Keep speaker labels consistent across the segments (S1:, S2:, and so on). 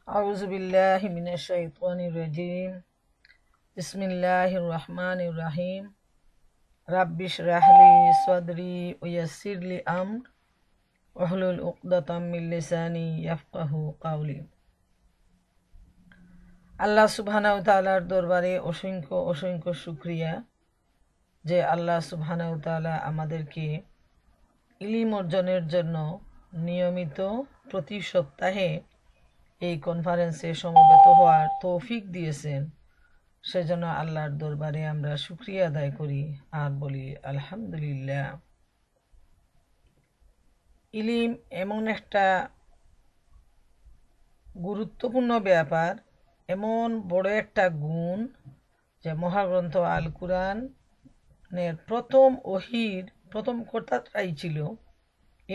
S1: أعوذ بالله من الشيطان الرجيم. بسم الله الرحمن الرحيم. رب اشرح لي صدري ويسر لي أمر واحلل عقدة من لساني يفقه قولي। আল্লাহ সুবহানাহু তাআলার দরবারে অসংখ্য অসংখ্য শুকরিয়া যে আল্লাহ সুবহানাহু তাআলা আমাদেরকে ইলম অর্জনের জন্য নিয়মিত প্রতি সপ্তাহে এই কনফারেন্সে সমবেত হওয়ার তৌফিক দিয়েছেন। সেজন্য আল্লাহর দরবারে আমরা শুকরিয়া আদায় করি আর বলি আলহামদুলিল্লাহ। ইলম এমন একটা গুরুত্বপূর্ণ ব্যাপার, এমন বড় একটা গুণ যে মহাগ্রন্থ আল কুরআনের প্রথম ওহীর প্রথম কথাটাই ছিল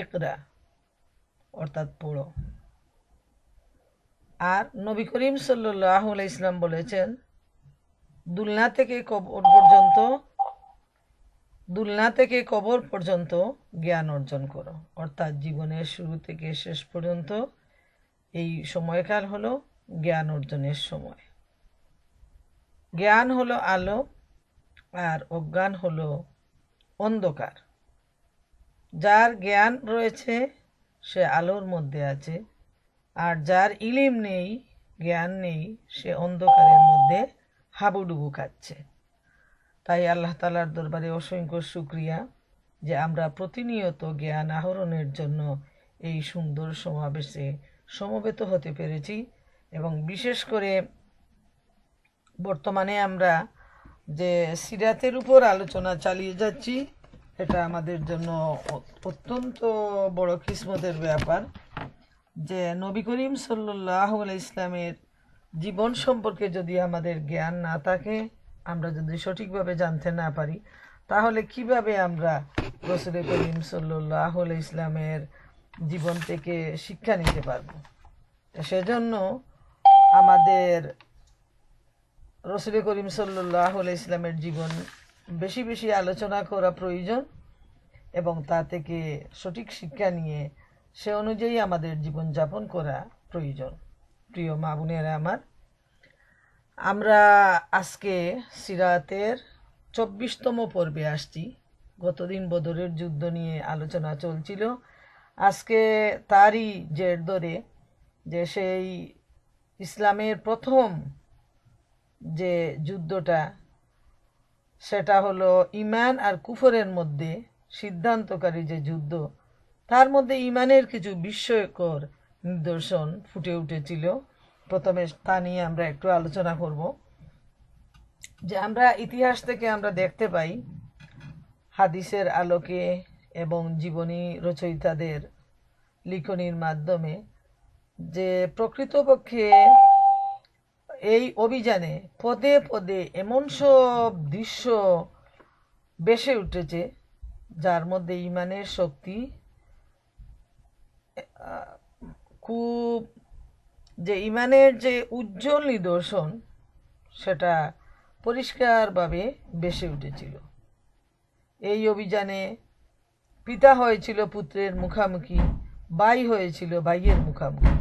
S1: ইকরা, অর্থাৎ পড়ো। আর নবী করিম সাল্লাল্লাহু আলাইহি সাল্লাম বলেছেন, দুলনা থেকে কবর পর্যন্ত জ্ঞান অর্জন করো। অর্থাৎ জীবনের শুরু থেকে শেষ পর্যন্ত এই সময়কাল হলো জ্ঞান অর্জনের সময়। জ্ঞান হলো আলো আর অজ্ঞান হলো অন্ধকার। যার জ্ঞান রয়েছে সে আলোর মধ্যে আছে, আর যার ইলম নেই, জ্ঞান নেই, সে অন্ধকারের মধ্যে হাবুডুবু খাচ্ছে। তাই আল্লাহ তাআলার দরবারে অসংখ্য শুকরিয়া যে আমরা প্রতিনিয়ত জ্ঞান আহরণের জন্য এই সুন্দর সমাবেশে সমবেত হতে পেরেছি। এবং বিশেষ করে বর্তমানে আমরা যে সিরাতের উপর আলোচনা চালিয়ে যাচ্ছি, এটা আমাদের জন্য অত্যন্ত বড় কিসমতের ব্যাপার যে নবী করিম সাল্লাল্লাহু আলাইহি ইসলামের জীবন সম্পর্কে যদি আমাদের জ্ঞান না থাকে, আমরা যদি সঠিকভাবে জানতে না পারি, তাহলে কিভাবে আমরা রাসূল করিম সাল্লাল্লাহু আলাইহি ইসলামের জীবন থেকে শিক্ষা নিতে পারব। সেজন্য আমাদের রাসূল করিম সাল্লাল্লাহু আলাইহি ইসলামের জীবন বেশি বেশি আলোচনা করা প্রয়োজন এবং তা থেকে সঠিক শিক্ষা নিয়ে সে অনুযায়ী আমাদের জীবনযাপন করা প্রয়োজন। প্রিয় মা বোনেরা আমার, আমরা আজকে সিরাতের 24তম পর্বে আসছি। গতদিন বদরের যুদ্ধ নিয়ে আলোচনা চলছিল। আজকে তারই জের ধরে যে সেই ইসলামের প্রথম যে যুদ্ধটা, সেটা হলো ঈমান আর কুফরের মধ্যে সিদ্ধান্তকারী যে যুদ্ধ, তার মধ্যে ঈমানের কিছু বিস্ময়কর নিদর্শন ফুটে উঠেছিল। প্রথমে তা নিয়ে আমরা একটু আলোচনা করব। যে আমরা ইতিহাস থেকে আমরা দেখতে পাই, হাদিসের আলোকে এবং জীবনী রচয়িতাদের লিখনির মাধ্যমে, যে প্রকৃতপক্ষে এই অভিযানে পদে পদে এমন সব দৃশ্য ভেসে উঠেছে যার মধ্যে ঈমানের শক্তি খুব, যে ঈমানের যে উজ্জ্বল নিদর্শন সেটা পরিষ্কারভাবে ভেসে উঠেছিল। এই অভিযানে পিতা হয়েছিল পুত্রের মুখামুখি, ভাই হয়েছিল ভাইয়ের মুখামুখি।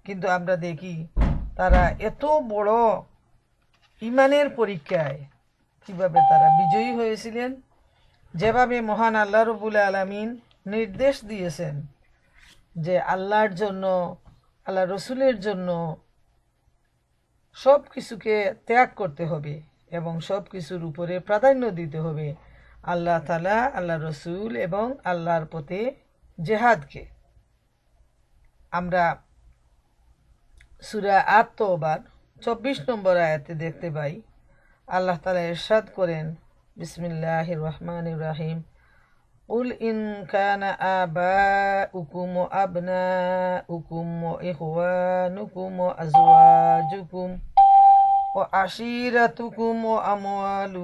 S1: কিন্তু আমরা দেখি তারা এত বড় ঈমানের পরীক্ষায় কিভাবে তারা বিজয়ী হয়েছিলেন। যেভাবে মহান আল্লাহ রাব্বুল আলামিন নির্দেশ দিয়েছেন যে আল্লাহর জন্য, আল্লাহ রসুলের জন্য সব কিছুকে ত্যাগ করতে হবে এবং সব কিছুর উপরে প্রাধান্য দিতে হবে আল্লাহ তাআলা, আল্লাহ রসুল এবং আল্লাহর পথে জেহাদকে। আমরা সূরা আত-তাওবার 24 নম্বর আয়াতে দেখতে পাই, আল্লাহ তাআলা ইরশাদ করেন, বিসমিল্লাহির রহমানির রহিম, قل إن كان آباؤكم وأبناؤكم وإخوانكم وأزواجكم وعشيرتكم وأموال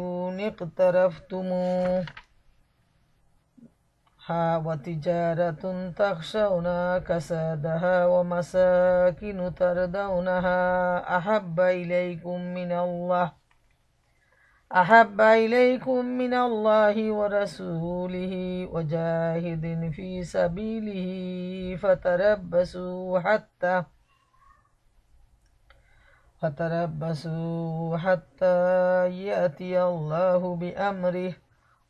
S1: اقترفتموها وتجارة تخشون كسادها ومساكن ترضونها أحب إليكم من الله ورسوله وجاهد في سبيله فتربصوا ফাতারাব্বাসু হাত্তা ইয়াতিয়াল্লাহু বিআমরিহি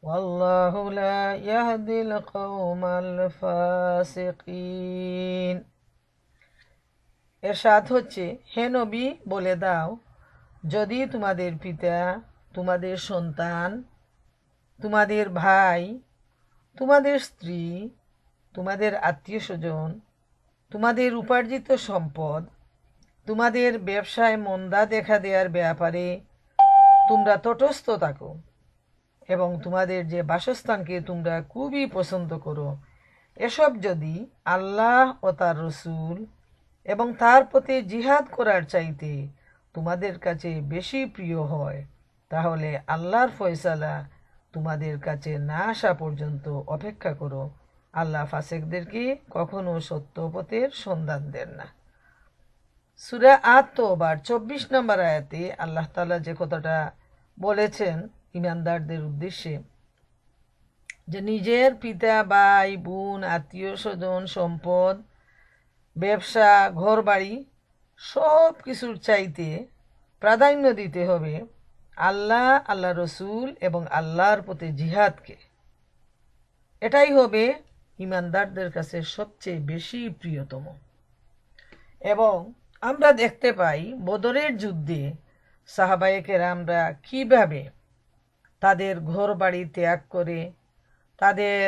S1: ওয়াল্লাহু লা ইয়াহদিল কওমাল ফাসিকিন। এরশাদ হচ্ছে, হে নবী বলে দাও, যদি তোমাদের পিতা, তোমাদের সন্তান, তোমাদের ভাই, তোমাদের স্ত্রী, তোমাদের আত্মীয় স্বজন, তোমাদের উপার্জিত সম্পদ, তোমাদের ব্যবসায় মন্দা দেখা দেওয়ার ব্যাপারে তোমরা তটস্থ থাকো এবং তোমাদের যে বাসস্থানকে তোমরা খুবই পছন্দ করো, এসব যদি আল্লাহ ও তার রসুল এবং তার পথে জিহাদ করার চাইতে তোমাদের কাছে বেশি প্রিয় হয়, তাহলে আল্লাহর ফয়সালা তোমাদের কাছে না আসা পর্যন্ত অপেক্ষা করো। আল্লাহ ফাসেকদেরকে কখনো সত্য পথের সন্ধান দেন না। সূরা আত-তওবার 24 নম্বর আয়াতে আল্লাহ তাআলা যে কথাটা বলেছেন ঈমানদারদের উদ্দেশ্যে, যে নিজের পিতা, ভাই, বোন, আত্মীয় স্বজন, সম্পদ, ব্যবসা, ঘর বাড়ি সব কিছুর চাইতে প্রাধান্য দিতে হবে আল্লাহ, আল্লাহ রসুল এবং আল্লাহর পথে জিহাদকে। এটাই হবে ঈমানদারদের কাছে সবচেয়ে বেশি প্রিয়তম। এবং আমরা দেখতে পাই বদরের যুদ্ধে সাহাবায়ে কেরামরা কিভাবে তাদের ঘর বাড়ি ত্যাগ করে, তাদের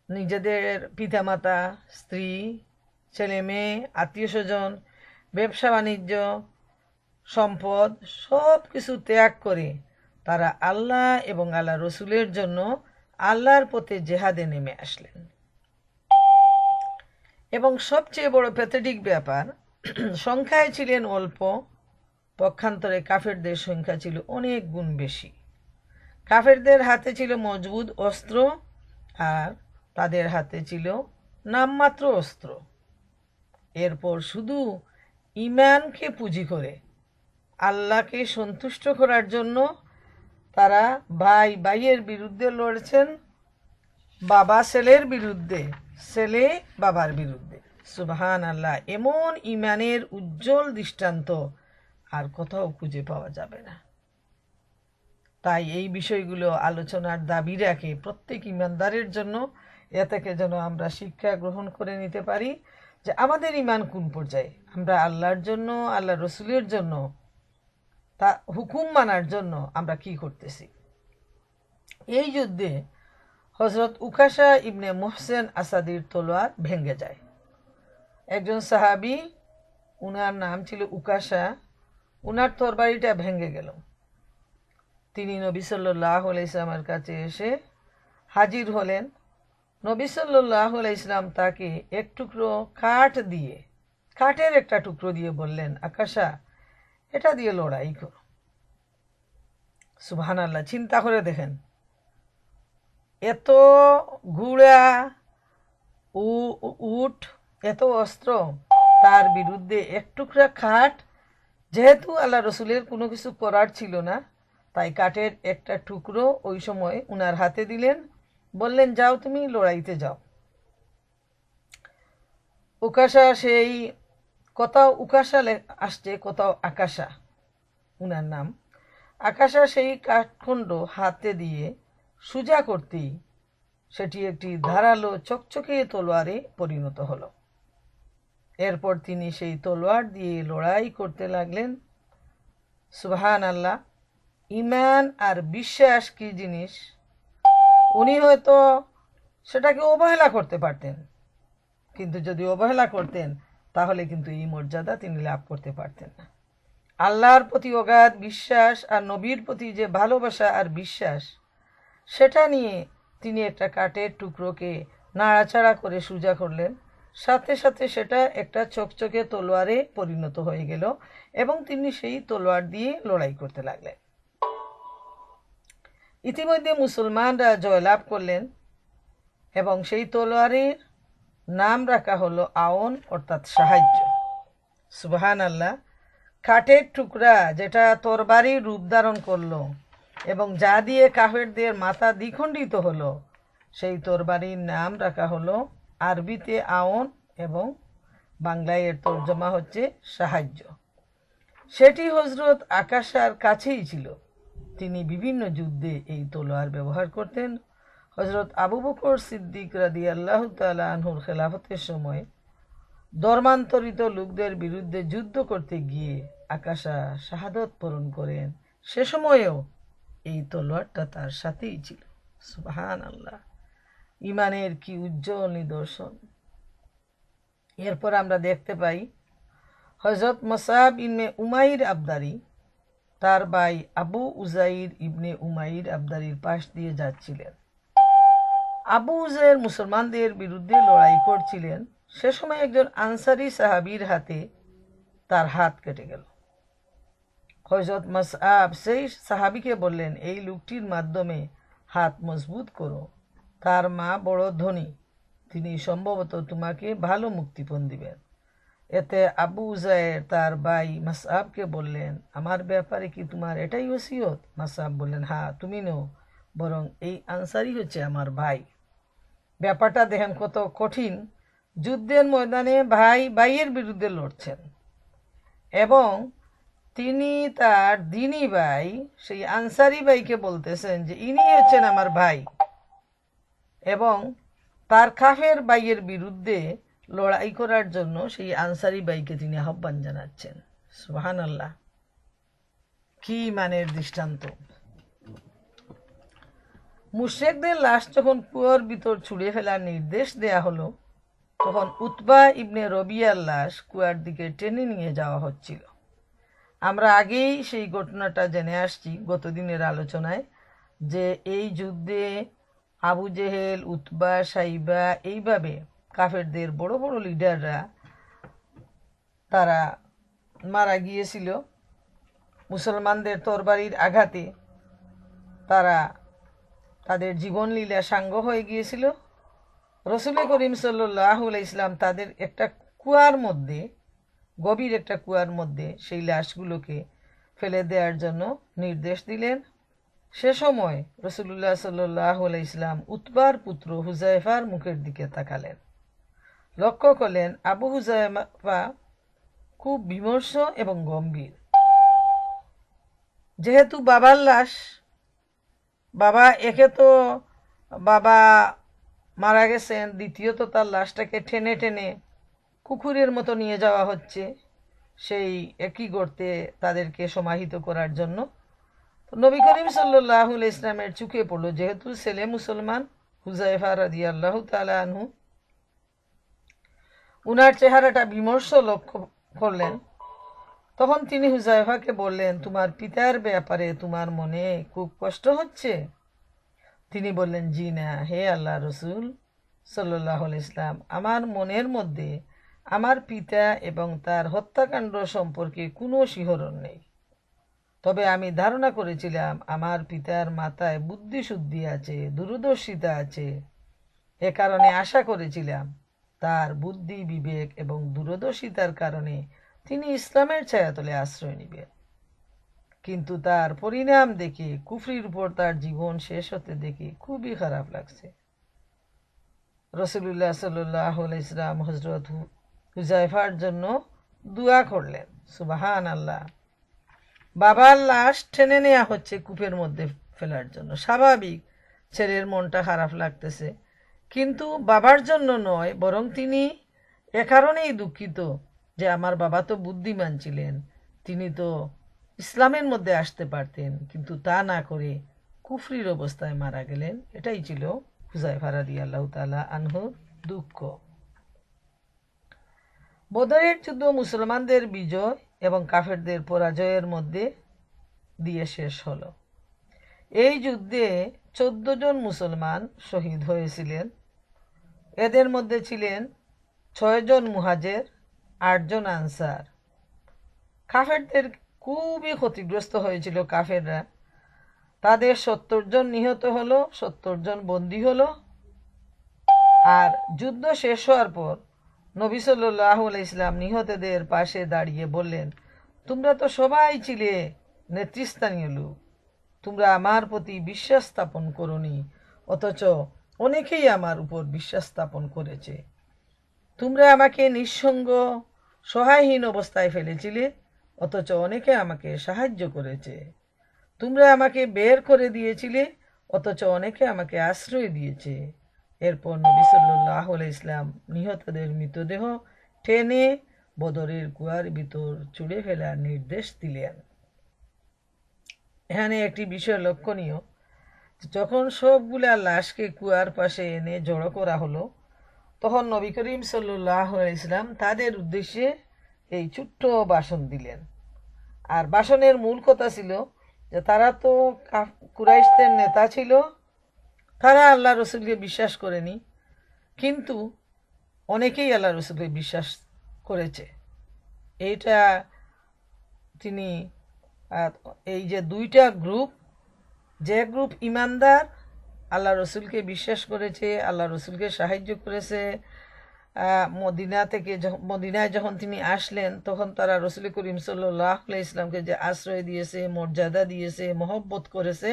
S1: নিজেদের পিতামাতা, স্ত্রী, ছেলে মেয়ে, আত্মীয় স্বজন, ব্যবসা বাণিজ্য, সম্পদ সব কিছু ত্যাগ করে তারা আল্লাহ এবং আল্লাহ রসুলের জন্য আল্লাহর পথে জেহাদে নেমে আসলেন। এবং সবচেয়ে বড় প্যাথেটিক ব্যাপার, সংখ্যায় ছিলেন অল্প, পক্ষান্তরে কাফেরদের সংখ্যা ছিল অনেক গুণ বেশি। কাফেরদের হাতে ছিল মজবুত অস্ত্র আর তাদের হাতে ছিল নামমাত্র অস্ত্র। এরপর শুধু ঈমানকে পুঁজি করে আল্লাহকে সন্তুষ্ট করার জন্য তারা ভাই ভাইয়ের বিরুদ্ধে লড়ছেন, বাবা ছেলের বিরুদ্ধে, ছেলে বাবার বিরুদ্ধে। সুবহানাল্লাহ, এমন ঈমানের উজ্জ্বল দৃষ্টান্ত আর কোথাও খুঁজে পাওয়া যাবে না। তাই এই বিষয়গুলো আলোচনার দাবি রাখে প্রত্যেক ঈমানদারের জন্য। এ থেকে যেন আমরা শিক্ষা গ্রহণ করে নিতে পারি যে আমাদের ঈমান কোন পর্যায়ে, আমরা আল্লাহর জন্য, আল্লাহ রসুলের জন্য, তা হুকুম মানার জন্য আমরা কি করতেছি। এই যুদ্ধে হযরত উকাশা ইবনে মুহসেন আসাদির তলোয়ার ভেঙে যায়। একজন সাহাবী, উনার নাম ছিল উকাশা, উনার তরবারিটা ভেঙে গেল। তিনি নবী সাল্লাল্লাহু আলাইহি ইসলামের কাছে এসে হাজির হলেন। নবী সাল্লাল্লাহু আলাইহি ইসলাম তাকে এক টুকরো কাঠের একটা টুকরো দিয়ে বললেন, আকাশা, এটা দিয়ে লড়াই করো। সুবহানাল্লাহ, চিন্তা করে দেখেন, এত ঘোড়া, উট, এত অস্ত্র, তার বিরুদ্ধে এক টুকরা কাঠ। যেহেতু আল্লাহ রসুলের কোনো কিছু করার ছিল না, তাই কাঠের একটা টুকরো ওই সময় উনার হাতে দিলেন, বললেন, যাও তুমি লড়াইতে যাও। উকাশা, সেই কোথাও উকাশা আসছে, কোথাও আকাশা উনার নাম, আকাশা সেই কাঠখণ্ড হাতে দিয়ে সোজা করতেই সেটি একটি ধারালো চকচকে তলোয়ারে পরিণত হলো। এরপর তিনি সেই তলোয়ার দিয়ে লড়াই করতে লাগলেন। সুবহানাল্লাহ, ঈমান আর বিশ্বাস কি জিনিস উনি হয়তো সেটাকে অবহেলা করতে পারতেন, কিন্তু যদি অবহেলা করতেন তাহলে কিন্তু এই মর্যাদা তিনি লাভ করতে পারতেন না। আল্লাহর প্রতি অগাধ বিশ্বাস আর নবীর প্রতি যে ভালোবাসা আর বিশ্বাস, সেটা নিয়ে তিনি একটা কাঠের টুকরোকে নাড়াচাড়া করে সোজা করলেন, সাথে সাথে সেটা একটা চকচকে তলোয়ারে পরিণত হয়ে গেল এবং তিনি সেই তলোয়ার দিয়ে লড়াই করতে লাগলেন। ইতিমধ্যে মুসলমানরা জয়লাভ করলেন এবং সেই তলোয়ারের নাম রাখা হলো আওন, অর্থাৎ সাহায্য। সুবহানাল্লাহ, কাঠের টুকরা যেটা তরবারির রূপ ধারণ করলো এবং যা দিয়ে কাফেরদের মাথা দ্বিখণ্ডিত হলো, সেই তরবারির নাম রাখা হলো আরবিতে আওন এবং বাংলায় এর তর্জমা হচ্ছে সাহায্য। সেটি হযরত আকাশার কাছেই ছিল। তিনি বিভিন্ন যুদ্ধে এই তলোয়ার ব্যবহার করতেন। হযরত আবু বকর সিদ্দিক রাদিয়াল্লাহু তাআলা আনহুর খেলাফতের সময় ধর্মান্তরিত লোকদের বিরুদ্ধে যুদ্ধ করতে গিয়ে আকাশা শাহাদত বরণ করেন। সে সময়েও এই তলোয়ারটা তার সাথেই ছিল। সুবহানাল্লাহ, ইমানের কি উজ্জ্বল নিদর্শন। এরপর আমরা দেখতে পাই হযরত মুসআব ইবনে উমাইর আবদারি তার ভাই আবু উজাইর ইবনে উমাইর আবদারির পাশ দিয়ে যাচ্ছিলেন। আবু উজাইর মুসলমানদের বিরুদ্ধে লড়াই করছিলেন। সে সময় একজন আনসারী সাহাবীর হাতে তার হাত কেটে গেল। হযরত মুসআব সেই সাহাবীকে বললেন, এই লোকটির মাধ্যমে হাত মজবুত করো। তার মা বড় ধনী, তিনি সম্ভবত তোমাকে ভালো মুক্তিপণ দিবেন। এতে আবু উজাইর তার ভাই মুসআবকে বললেন, আমার ব্যাপারে কি তোমার এটাই ওসিয়ত? মুসআব বললেন, হ্যাঁ, তুমি নও, বরং এই আনসারী হচ্ছে আমার ভাই। ব্যাপারটা দেখেন কত কঠিন। যুদ্ধের ময়দানে ভাই ভাইয়ের বিরুদ্ধে লড়ছেন এবং তিনি তার দ্বীনি ভাই সেই আনসারী ভাইকে বলতেছেন যে ইনি হচ্ছেন আমার ভাই, এবং তার কাফের ভাইয়ের বিরুদ্ধে লড়াই করার জন্য সেই আনসারী ভাইকে তিনি আহ্বান জানাচ্ছেন। সুবহানাল্লাহ, কি মানের দৃষ্টান্ত। মুশরিকদের লাশ যখন কুয়োর ভিতর ছুঁড়ে ফেলার নির্দেশ দেয়া হলো, তখন উতবা ইবনে রবিয়ার লাশ কুয়ার দিকে টেনে নিয়ে যাওয়া হচ্ছিল। আমরা আগেই সেই ঘটনাটা জেনে আসছি গতদিনের আলোচনায়, যে এই যুদ্ধে আবু জেহেল, উতবা, সাইবা, এইভাবে কাফেরদের বড় বড় লিডাররা তারা মারা গিয়েছিল। মুসলমানদের তরবারির আঘাতে তারা তাদের জীবনলীলা সাঙ্গ হয়ে গিয়েছিল। রসুল করিম সাল্লাল্লাহু আলাইহি ইসলাম তাদের একটা কুয়ার মধ্যে, গভীর একটা কুয়ার মধ্যে সেই লাশগুলোকে ফেলে দেওয়ার জন্য নির্দেশ দিলেন। সে সময় রসুল্লাহ সাল্লাল্লাহু আলাইহি ইসলাম উতবার পুত্র হুযায়ফার মুখের দিকে তাকালেন। লক্ষ্য করলেন আবু হুযায়ফা খুব বিমর্ষ এবং গম্ভীর। যেহেতু বাবার লাশ, বাবা একে তো বাবা মারা গেছেন, দ্বিতীয়ত তার লাশটাকে টেনে টেনে কুকুরের মতো নিয়ে যাওয়া হচ্ছে সেই একই গর্তে তাদেরকে সমাহিত করার জন্য। নবী করিম সাল্লাল্লাহু আলাইহি ইসলামের চোখে পড়ল, যেহেতু ছেলে মুসলমান হুযায়ফা রাদিয়াল্লাহু তাআলা আনহু, উনার চেহারাটা বিমর্ষ লক্ষ্য করলেন। তখন তিনি হুযায়ফাকে বললেন, তোমার পিতার ব্যাপারে তোমার মনে খুব কষ্ট হচ্ছে? তিনি বললেন, জি না, হে আল্লাহ রসুল সাল্লাল্লাহু আলাইহি ইসলাম, আমার মনের মধ্যে আমার পিতা এবং তার হত্যাকাণ্ড সম্পর্কে কোনো শিহরণ নেই। তবে আমি ধারণা করেছিলাম আমার পিতার মাথায় বুদ্ধিশুদ্ধি আছে, দূরদর্শিতা আছে। এ কারণে আশা করেছিলাম তার বুদ্ধি, বিবেক এবং দূরদর্শিতার কারণে তিনি ইসলামের ছায়াতলে আশ্রয় নেবেন। কিন্তু তার পরিণাম দেখে, কুফরির উপর তার জীবন শেষ হতে দেখে খুবই খারাপ লাগছে। রাসূলুল্লাহ সাল্লাল্লাহু আলাইহি ওয়াসাল্লাম হযরত হুযায়ফার জন্য দোয়া করলেন। সুবহানাল্লাহ, বাবার লাশ টেনে নেওয়া হচ্ছে কূপের মধ্যে ফেলার জন্য। স্বাভাবিক ছেলের মনটা খারাপ লাগতেছে, কিন্তু বাবার জন্য নয়, বরং তিনি এ কারণেই দুঃখিত যে আমার বাবা তো বুদ্ধিমান ছিলেন, তিনি তো ইসলামের মধ্যে আসতে পারতেন, কিন্তু তা না করে কুফরির অবস্থায় মারা গেলেন। এটাই ছিল হুযায়ফা রাদিয়াল্লাহু তাআলা আনহুর দুঃখ। বদরের যুদ্ধ মুসলমানদের বিজয় এবং কাফেরদের পরাজয়ের মধ্যে দিয়ে শেষ হলো। এই যুদ্ধে 14 জন মুসলমান শহীদ হয়েছিলেন। এদের মধ্যে ছিলেন 6 জন মুহাজির, 8 জন আনসার। কাফেরদের খুবই ক্ষতিগ্রস্ত হয়েছিল কাফেররা। তাদের 70 জন নিহত হলো, 70 জন বন্দী হলো। আর যুদ্ধ শেষ হওয়ার পর নবী সাল্লাল্লাহু আলাইহি ইসলাম নিহতদের পাশে দাঁড়িয়ে বললেন, তোমরা তো সবাই ছিলে নেতৃস্থানীয় লোক, তোমরা আমার প্রতি বিশ্বাস স্থাপন করোনি, অথচ অনেকেই আমার উপর বিশ্বাস স্থাপন করেছে। তোমরা আমাকে নিঃসঙ্গ, সহায়হীন অবস্থায় ফেলেছিলে, অথচ অনেকে আমাকে সাহায্য করেছে। তোমরা আমাকে বের করে দিয়েছিলে, অথচ অনেকে আমাকে আশ্রয় দিয়েছে। এরপর নবী সাল্লাল্লাহু আলাইহি ইসলাম নিহতদের মৃতদেহ টেনে বদরের কুয়ার ভিতর ছুঁড়ে ফেলার নির্দেশ দিলেন। এখানে একটি বিষয় লক্ষণীয়, যখন সবগুলা লাশকে কুয়ার পাশে এনে জড়ো করা হলো, তখন নবী করিম সাল্লাল্লাহু আলাইহি ইসলাম তাদের উদ্দেশ্যে এই ছোট্ট ভাষণ দিলেন। আর ভাষণের মূল কথা ছিল যে তারা তো কুরাইশদের নেতা ছিল, তারা আল্লাহ রসুলকে বিশ্বাস করেনি, কিন্তু অনেকেই আল্লাহ রসুলকে বিশ্বাস করেছে। এইটা তিনি এই যে দুইটা গ্রুপ, যে গ্রুপ ইমানদার আল্লাহ রসুলকে বিশ্বাস করেছে, আল্লাহ রসুলকে সাহায্য করেছে, মদিনায় যখন তিনি আসলেন তখন তারা রসুল করিম সাল্লাল্লাহু আলাইহি ইসলামকে যে আশ্রয় দিয়েছে, মর্যাদা দিয়েছে, মহব্বত করেছে,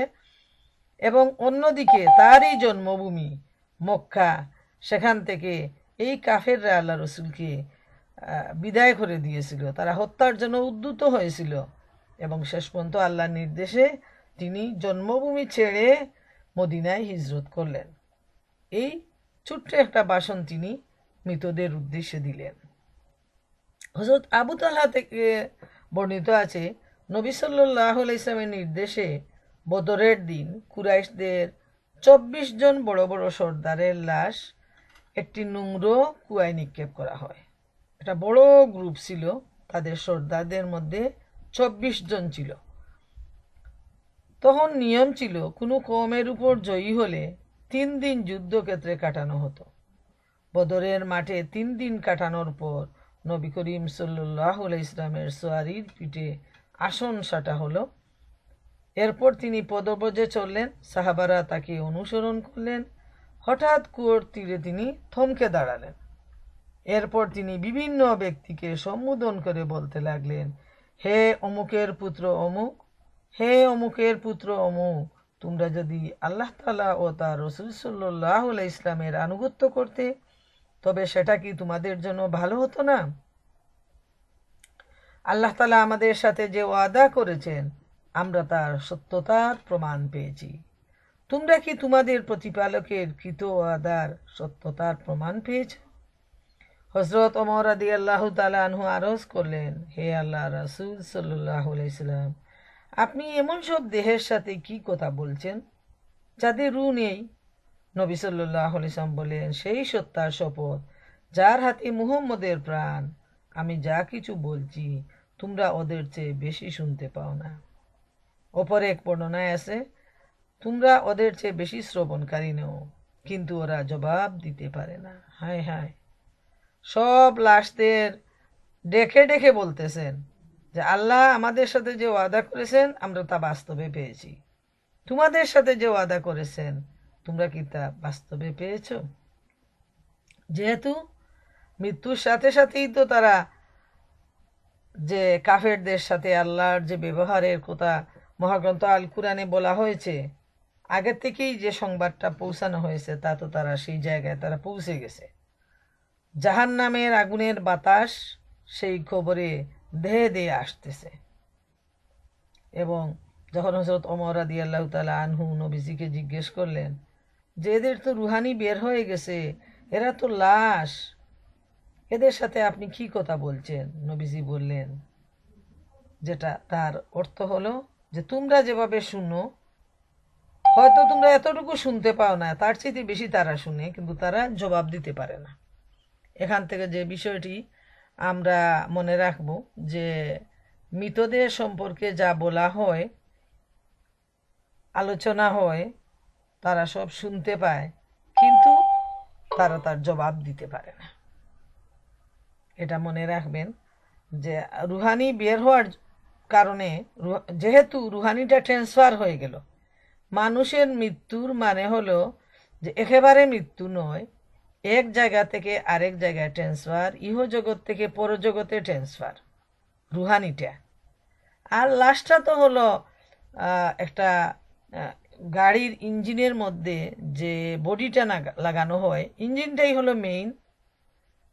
S1: এবং অন্যদিকে তারই জন্মভূমি মক্কা, সেখান থেকে এই কাফেররা আল্লাহ রসুলকে বিদায় করে দিয়েছিল, তারা হত্যার জন্য উদ্যত হয়েছিল, এবং শেষ পর্যন্ত আল্লাহর নির্দেশে তিনি জন্মভূমি ছেড়ে মদিনায় হিজরত করলেন। এই ছোট্ট একটা ভাষণ তিনি মৃতদের উদ্দেশ্যে দিলেন। হযরত আবু তালহা থেকে বর্ণিত আছে, নবী সাল্লাল্লাহু আলাইহি ইসলামের নির্দেশে বদরের দিন কুরাইশদের 24 জন বড় বড় সর্দারের লাশ একটি নোংরো কুয়ায় নিক্ষেপ করা হয়। এটা বড় গ্রুপ ছিল, তাদের সর্দারদের মধ্যে 24 জন ছিল। তখন নিয়ম ছিল কোনো কওমের উপর জয়ী হলে 3 দিন যুদ্ধক্ষেত্রে কাটানো হতো। বদরের মাঠে 3 দিন কাটানোর পর নবী করিম সাল্লাল্লাহু আলাইহি ইসলামের সোয়ারির পিঠে আসন সাটা হলো। এরপর তিনি পদব্রজে চললেন, সাহাবারা তাকে অনুসরণ করলেন। হঠাৎ কুয়োর তীরে তিনি থমকে দাঁড়ালেন। এরপর তিনি বিভিন্ন ব্যক্তিকে সম্বোধন করে বলতে লাগলেন, হে অমুকের পুত্র অমুক, হে অমুকের পুত্র অমুক, তোমরা যদি আল্লাহ তাআলা ও তার রাসূল সাল্লাল্লাহু আলাইহি ইসলামের আনুগত্য করতে, তবে সেটা কি তোমাদের জন্য ভালো হতো না? আল্লাহ তাআলা আমাদের সাথে যে ওয়াদা করেছেন, আমরা তার সত্যতার প্রমাণ পেয়েছি। তোমরা কি তোমাদের প্রতিপালকের কৃত ওয়াদার সত্যতার প্রমাণ পেয়েছ? হযরত ওমর রাদিয়াল্লাহু তাআলা আনহু আরজ করলেন, হে আল্লাহ রাসূল সাল্লাল্লাহু আলাইহি সাল্লাম, আপনি এমন সব দেহের সাথে কি কথা বলছেন যাদের রূহ নেই? নবী সাল্লাল্লাহু আলাইহি সাল্লাম বলেন, সেই সত্তার শপথ যার হাতে মুহাম্মদের প্রাণ, আমি যা কিছু বলছি তোমরা ওদের চেয়ে বেশি শুনতে পাও না। অপর এক বর্ণনায় আছে, তোমরা ওদের চেয়ে বেশি শ্রবণকারী নও, কিন্তু ওরা জবাব দিতে পারে না। হায় হায়, সব লাশদের ডেকে ডেকে বলতেছেন যে আল্লাহ আমাদের সাথে যে ওয়াদা করেছেন আমরা তা বাস্তবে পেয়েছি, তোমাদের সাথে যে ওয়াদা করেছেন তোমরা কি তা বাস্তবে পেয়েছ? যেহেতু মৃত্যুর সাথে সাথেই তো তারা যে কাফেরদের সাথে আল্লাহর যে ব্যবহারের কথা মহাগ্রন্থ আল কুরআনে বলা হয়েছে, আগের থেকেই যে সংবাদটা পৌঁছানো হয়েছে তা তো তারা সেই জায়গায় তারা পৌঁছে গেছে। জাহান্নামের আগুনের বাতাস সেই খবরে দেহে দেহে আসতেছে। এবং যখন হযরত ওমর রাদিয়াল্লাহু তাআলা আনহু নবীজিকে জিজ্ঞেস করলেন যে এদের তো রুহানি বের হয়ে গেছে, এরা তো লাশ, এদের সাথে আপনি কি কথা বলছেন? নবীজি বললেন, যেটা তার অর্থ হলো যে তোমরা যেভাবে শুনো, হয়তো তোমরা এতটুকু শুনতে পাও না, তার চেয়ে বেশি তারা শুনে, কিন্তু তারা জবাব দিতে পারে না। এখান থেকে যে বিষয়টি আমরা মনে রাখব যে মৃতদের সম্পর্কে যা বলা হয়, আলোচনা হয়, তারা সব শুনতে পায়, কিন্তু তারা তার জবাব দিতে পারে না। এটা মনে রাখবেন যে রুহানি বের হওয়ার কারণে, যেহেতু রুহানিটা ট্রান্সফার হয়ে গেল, মানুষের মৃত্যুর মানে হলো যে একেবারে মৃত্যু নয়, এক জায়গা থেকে আরেক জায়গায় ট্রান্সফার, ইহজগৎ থেকে পরজগতে ট্রান্সফার, রুহানিটা। আর লাশটা তো হলো একটা গাড়ির ইঞ্জিনের মধ্যে যে বডিটা লাগানো হয়, ইঞ্জিনটাই হলো মেইন,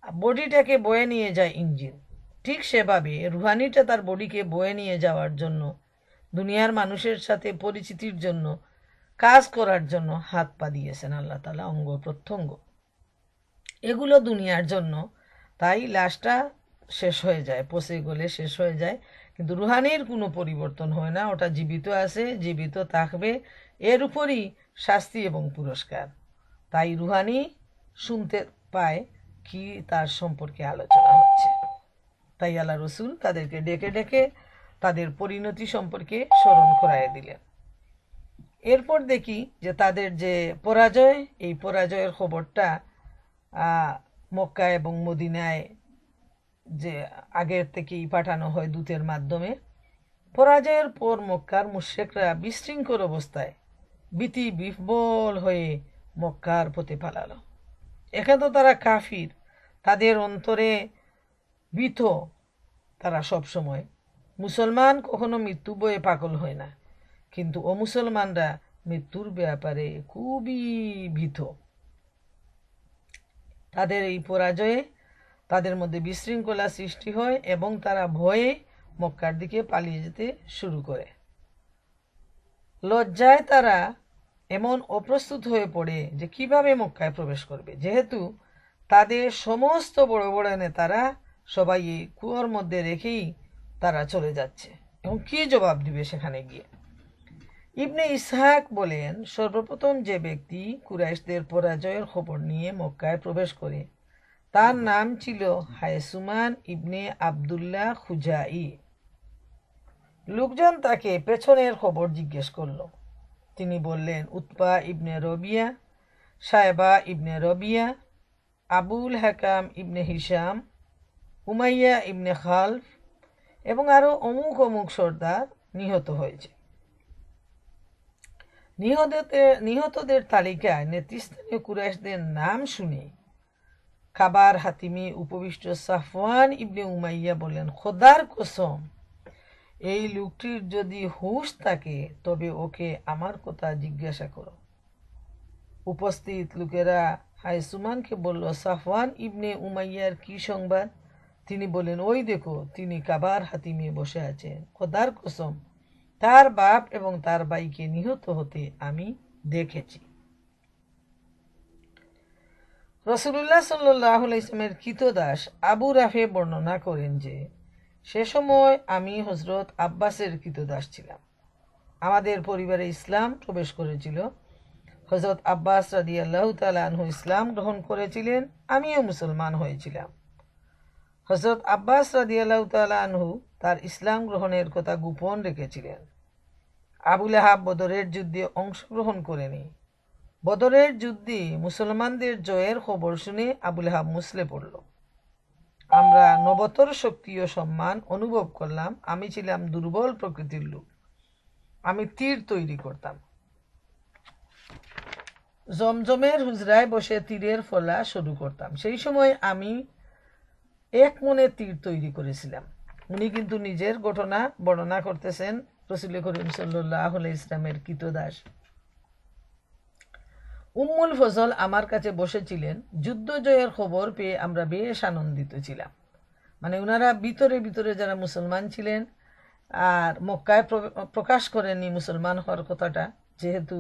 S1: বডিটাকে বয়ে নিয়ে যায় ইঞ্জিন। ঠিক সেভাবে রুহানিটা তার বডিকে বয়ে নিয়ে যাওয়ার জন্য, দুনিয়ার মানুষের সাথে পরিচিতির জন্য, কাজ করার জন্য হাত পা দিয়েছেন আল্লাহ তাআলা, অঙ্গ প্রত্যঙ্গ। এগুলো দুনিয়ার জন্য, তাই লাশটা শেষ হয়ে যায়, পচে গলে শেষ হয়ে যায়, কিন্তু রুহানির কোনো পরিবর্তন হয় না। ওটা জীবিত আছে, জীবিত থাকবে, এর উপরই শাস্তি এবং পুরস্কার। তাই রুহানি শুনতে পায় কি তার সম্পর্কে আলোচনা হচ্ছে। তাই আল্লাহ রসুল তাদেরকে ডেকে ডেকে তাদের পরিণতি সম্পর্কে স্মরণ করায় দিলেন। এরপর দেখি যে তাদের যে পরাজয়, এই পরাজয়ের খবরটা মক্কা এবং মদিনায় যে আগের থেকেই পাঠানো হয় দূতের মাধ্যমে। পরাজয়ের পর মক্কার মুশরিকরা বিশৃঙ্খল অবস্থায় ভীতি বিহ্বল হয়ে মক্কার পথে পালালো। একে তো তারা কাফির, তাদের অন্তরে ভীত, তারা সব সময়। মুসলমান কখনো মৃত্যু বয়ে পাগল হয় না, কিন্তু অমুসলমানরা মৃত্যুর ব্যাপারে খুবই ভীত। তাদের এই পরাজয়ে তাদের মধ্যে বিশৃঙ্খলা সৃষ্টি হয় এবং তারা ভয়ে মক্কার দিকে পালিয়ে যেতে শুরু করে। লজ্জায় তারা এমন অপ্রস্তুত হয়ে পড়ে যে কিভাবে মক্কায় প্রবেশ করবে, যেহেতু তাদের সমস্ত বড় বড় নেতারা সবাই এই কুয়োর মধ্যে রেখেই তারা চলে যাচ্ছে, এবং কি জবাব দিবে সেখানে গিয়ে। ইবনে ইসহাক বলেন, সর্বপ্রথম যে ব্যক্তি কুরাইশদের পরাজয়ের খবর নিয়ে মক্কায় প্রবেশ করে তার নাম ছিল হায়সুমান ইবনে আবদুল্লাহ খুজাই। লোকজন তাকে পেছনের খবর জিজ্ঞেস করল। তিনি বললেন, উতবা ইবনে রবিয়া, সায়বা ইবনে রবিয়া, আবুল হাকাম ইবনে হিসাম, উমাইয়া ইবনে খালফ এবং আরো অমুক অমুক সর্দার নিহত হয়েছে। নিহতদের তালিকায় নেতৃস্থানীয় কুরাইশদের নাম শুনে খাবার হাতিমি উপবিষ্ট সাফওয়ান ইবনে উমাইয়া বলেন, খোদার কসম, এই লোকটির যদি হুঁশ থাকে তবে ওকে আমার কথা জিজ্ঞাসা করো। উপস্থিত লোকেরা হায়সুমানকে বলল, সাফওয়ান ইবনে উমাইয়ার কি সংবাদ? তিনি বলেন, ওই দেখো, তিনি কাবার হাতিমে বসে আছেন। খোদার কসম, তার বাপ এবং তার ভাইকে নিহত হতে আমি দেখেছি। রাসূলুল্লাহ সাল্লাল্লাহু আলাইহি ওয়াসাল্লামের কৃতদাস আবু রাফে বর্ণনা করেন যে, সে সময় আমি হযরত আব্বাসের কৃতদাস ছিলাম। আমাদের পরিবারে ইসলাম প্রবেশ করেছিল। হযরত আব্বাস রাদিয়াল্লাহু তাআলা আনহু ইসলাম গ্রহণ করেছিলেন, আমিও মুসলমান হয়েছিলাম। হযরত আব্বাস রাদিয়াল্লাহু তাআলা আনহু তার ইসলাম গ্রহণের কথা গোপন রেখেছিলেন। আবু লাহাব বদরের যুদ্ধে অংশগ্রহণ করেনি। বদরের যুদ্ধে মুসলমানদের জয়ের খবর শুনে আবু লাহাব মুসলে পড়ল। আমরা নবতর শক্তি ও সম্মান অনুভব করলাম। আমি ছিলাম দুর্বল প্রকৃতির লোক। আমি তীর তৈরি করতাম। জমজমের হুজরায় বসে তীরের ফলা শুরু করতাম। সেই সময় আমি এক মনে তীর তৈরি করেছিলাম। উনি কিন্তু নিজের ঘটনা বর্ণনা করতেছেন, রাসূল করিম সাল্লাল্লাহু আলাইহি ওয়াসাল্লামের কৃতদাস। উম্মুল ফজল আমার কাছে বসেছিলেন। যুদ্ধ জয়ের খবর পেয়ে আমরা বেশ আনন্দিত ছিলাম। মানে ওনারা ভিতরে ভিতরে যারা মুসলমান ছিলেন আর মক্কায় প্রকাশ করেননি মুসলমান হওয়ার কথাটা, যেহেতু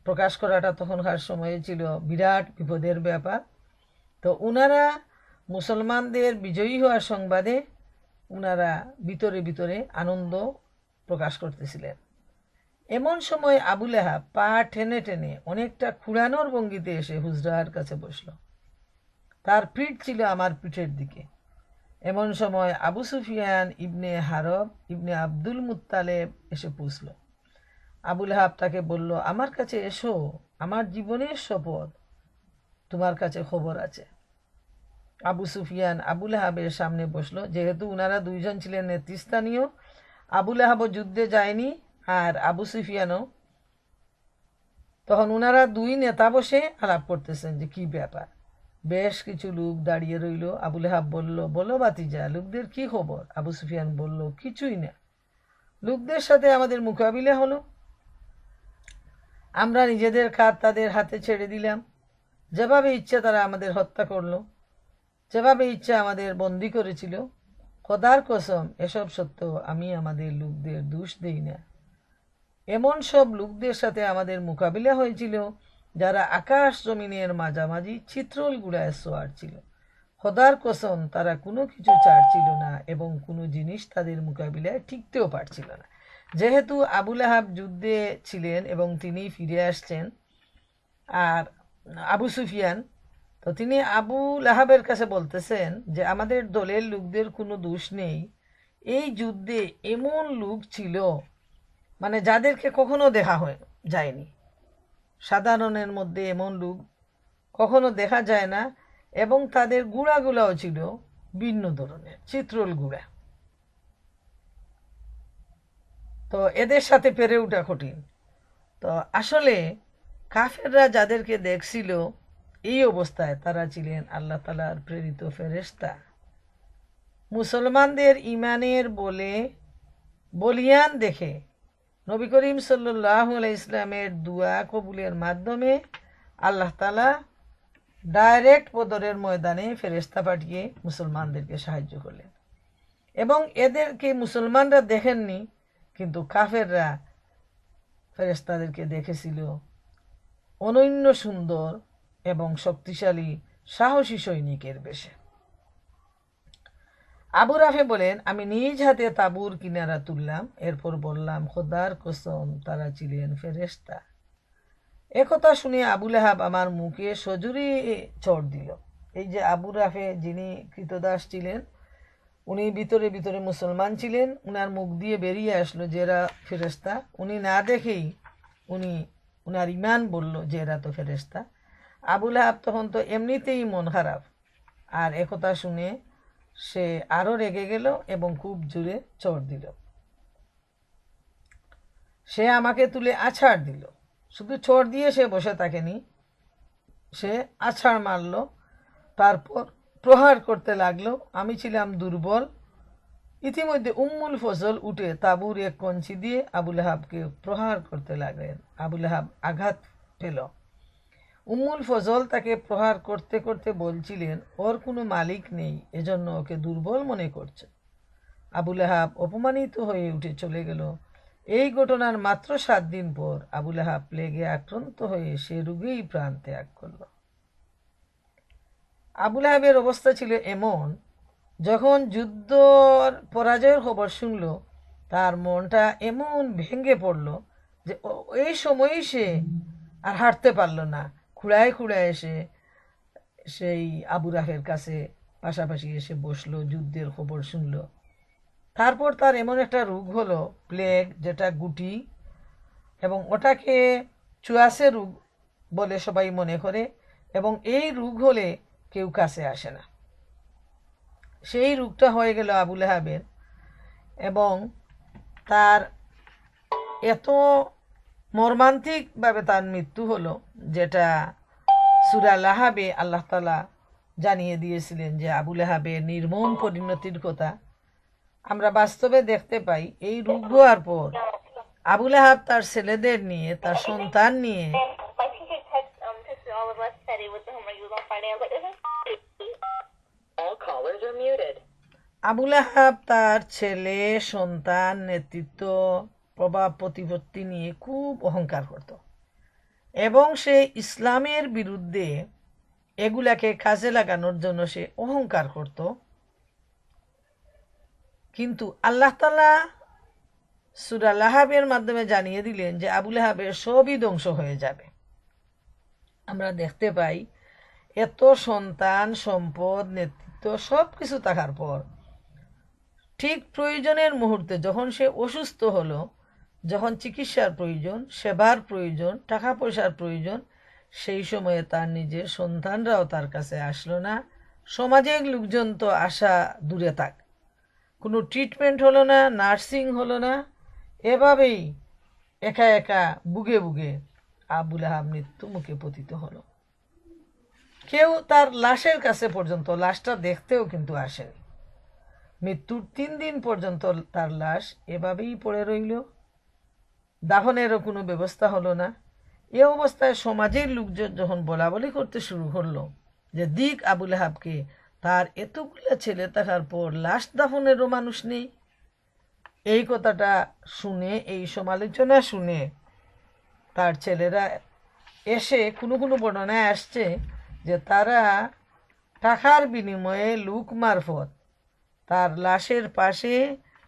S1: প্রকাশ করাটা তখনকার সময়ে ছিল বিরাট বিপদের ব্যাপার, তো ওনারা মুসলমানদের বিজয়ী হওয়ার সংবাদে ওনারা ভিতরে ভিতরে আনন্দ প্রকাশ করতেছিলেন। এমন সময় আবু লাহাব পা টেনে টেনে অনেকটা খুঁড়ানোর ভঙ্গিতে এসে হুজরার কাছে বসল। তার পিঠ ছিল আমার পিঠের দিকে। এমন সময় আবু সুফিয়ান ইবনে হারব ইবনে আব্দুল মুত্তালেব এসে পৌঁছল। আবু লাহাব তাকে বলল, আমার কাছে এসো, আমার জীবনের শপথ, তোমার কাছে খবর আছে। আবু সুফিয়ান আবু লাহাবের সামনে বসলো। যেহেতু উনারা দুইজন ছিলেন নেতৃস্থানীয়, আবু লাহাবও যুদ্ধে যায়নি আর আবু সুফিয়ানও। তখন উনারা দুই নেতা বসে আলাপ করতেছেন যে কি ব্যাপার। বেশ কিছু লোক দাঁড়িয়ে রইল। আবু লাহাব বলল, বলো ভাতিজা, লোকদের কি খবর? আবু সুফিয়ান বলল, কিছুই না, লোকদের সাথে আমাদের মোকাবিলা হলো, আমরা নিজেদের কাজ তাদের হাতে ছেড়ে দিলাম, যেভাবে ইচ্ছা তারা আমাদের হত্যা করলো, যেভাবে ইচ্ছা আমাদের বন্দি করেছিল, খোদার কসম এসব সত্য, আমি আমাদের লোকদের দোষ দেই না। এমন সব লোকদের সাথে আমাদের মোকাবিলা হয়েছিল যারা আকাশ জমিনের মাঝামাঝি চিত্রল গুড়ায় সোয়ার ছিল। খোদার কসম তারা কোনো কিছু ছাড়ছিল না এবং কোনো জিনিস তাদের মোকাবিলায় টিকতেও পারছিল না। যেহেতু আবু লাহাব যুদ্ধে ছিলেন এবং তিনি ফিরে আসছেন, আর আবু সুফিয়ান, তো তিনি আবু লাহাবের কাছে বলতেছেন যে আমাদের দলের লোকদের কোনো দোষ নেই। এই যুদ্ধে এমন লোক ছিল মানে যাদেরকে কখনো দেখা যায়নি। সাধারণের মধ্যে এমন লোক কখনো দেখা যায় না এবং তাদের গুঁড়াগুলাও ছিল ভিন্ন ধরনের, চিত্রল গুঁড়া। তো এদের সাথে পেরে ওঠা কঠিন। তো আসলে কাফেররা যাদেরকে দেখছিল এই অবস্থায় তারা ছিলেন আল্লাহ তাআলার প্রেরিত ফেরেশতা। মুসলমানদের ইমানের বলিয়ান দেখে নবী করিম সাল্লাল্লাহু আলাইহি ইসলামের দুয়া কবুলের মাধ্যমে আল্লাহ তাআলা ডাইরেক্ট বদরের ময়দানে ফেরেশতা পাঠিয়ে মুসলমানদেরকে সাহায্য করলেন। এবং এদেরকে মুসলমানরা দেখেননি, কিন্তু কাফেররা ফেরেশতাদেরকে দেখেছিল অনন্য সুন্দর এবং শক্তিশালী সাহসী সৈনিকের বেশে। আবু রাফে বলেন, আমি নিজ হাতে তাঁবুর কিনারা তুললাম, এরপর বললাম খোদার কসম তারা ছিলেন ফেরেশতা। একথা শুনে আবু লাহাব আমার মুখে সজুরি চড় দিল। এই যে আবু রাফে, যিনি কৃতদাস ছিলেন, উনি ভিতরে ভিতরে মুসলমান ছিলেন, উনার মুখ দিয়ে বেরিয়ে আসলো যে এরা ফেরেশতা। উনি না দেখেই উনার ইমান বলল যে এরা তো ফেরেশতা। আবু লাহাব তখন তো এমনিতেই মন খারাপ, আর একথা শুনে সে আরো রেগে গেল এবং খুব জোরে চড় দিল। সে আমাকে তুলে আছাড় দিল। শুধু চড় দিয়ে সে বসে থাকেনি, সে আছাড় মারল, তারপর প্রহার করতে লাগলো। আমি ছিলাম দুর্বল। ইতিমধ্যে উম্মুল ফজল উঠে তাঁবুর এক কঞ্চি দিয়ে আবু লাহাবকে প্রহার করতে লাগলেন। আবু লাহাব আঘাত পেল। উম্মুল ফজল তাকে প্রহার করতে করতে বলছিলেন ওর কোনো মালিক নেই, এজন্য ওকে দুর্বল মনে করছে। আবু লাহাব অপমানিত হয়ে উঠে চলে গেল। এই ঘটনার মাত্র 7 দিন পর আবু লাহাব প্লেগে আক্রান্ত হয়ে সে রোগেই প্রাণ ত্যাগ করল। আবু লাহাবের অবস্থা ছিল এমন, যখন যুদ্ধর পরাজয়ের খবর শুনল তার মনটা এমন ভেঙে পড়ল যে এই সময়ই সে আর হাঁটতে পারল না। খুঁড়ায় খুঁড়ায় এসে সেই আবু রাফের কাছে পাশাপাশি এসে বসলো, যুদ্ধের খবর শুনল। তারপর তার এমন একটা রোগ হলো প্লেগ, যেটা গুটি, এবং ওটাকে চুয়াশে রোগ বলে সবাই মনে করে, এবং এই রোগ হলে কেউ কাছে আসে না। সেই রোগটা হয়ে গেল আবু লাহাবের, এবং তার এত মর্মান্তিকভাবে তার মৃত্যু হলো, যেটা সূরা লাহাবে আল্লাহ তাআলা জানিয়ে দিয়েছিলেন যে আবু লাহাবের নির্মম পরিণতির কথা। আমরা বাস্তবে দেখতে পাই এই রোগ হওয়ার পর আবু লাহাব তার ছেলেদের নিয়ে, তার সন্তান নিয়ে আবু লাহাব তার ছেলে, সন্তান, নেতৃত্ব, প্রভাব, প্রতিপত্তি নিয়ে খুব অহংকার করত এবং সে ইসলামের বিরুদ্ধে এগুলাকে কাজে লাগানোর জন্য সে অহংকার করত। কিন্তু আল্লাহ তাআলা সূরা লাহাবের মাধ্যমে জানিয়ে দিলেন যে আবু লাহাবের সবই ধ্বংস হয়ে যাবে। আমরা দেখতে পাই এত সন্তান, সম্পদ, নেতৃত্ব সব কিছু থাকার পর ঠিক প্রয়োজনের মুহূর্তে যখন সে অসুস্থ হলো, যখন চিকিৎসার প্রয়োজন, সেবার প্রয়োজন, টাকা পয়সার প্রয়োজন, সেই সময়ে তার নিজের সন্তানরাও তার কাছে আসলো না। সমাজের লোকজন তো আসা দূরে থাক, কোনো ট্রিটমেন্ট হলো না, নার্সিং হলো না। এভাবেই একা একা বুগে বুগে আবু লাহাব মৃত্যু মুখে পতিত হলো। কেউ তার লাশের কাছে পর্যন্ত, লাশটা দেখতেও কিন্তু আসেনি। মৃত্যুর 3 দিন পর্যন্ত তার লাশ এভাবেই পড়ে রইল। দাফনেরও কোনো ব্যবস্থা হলো না। এ অবস্থায় সমাজের লোকজন যখন বলা বলি করতে শুরু করলো যে দিক আবু লাহাবকে, তার এতগুলো ছেলে থাকার পর লাশ দাফনেরও মানুষ নেই। এই কথাটা শুনে, এই সমালোচনা শুনে তার ছেলেরা এসে কোনো কোনো বর্ণনায় আসছে যে তারা টাকার বিনিময়ে লুক মারফত তার লাশের পাশে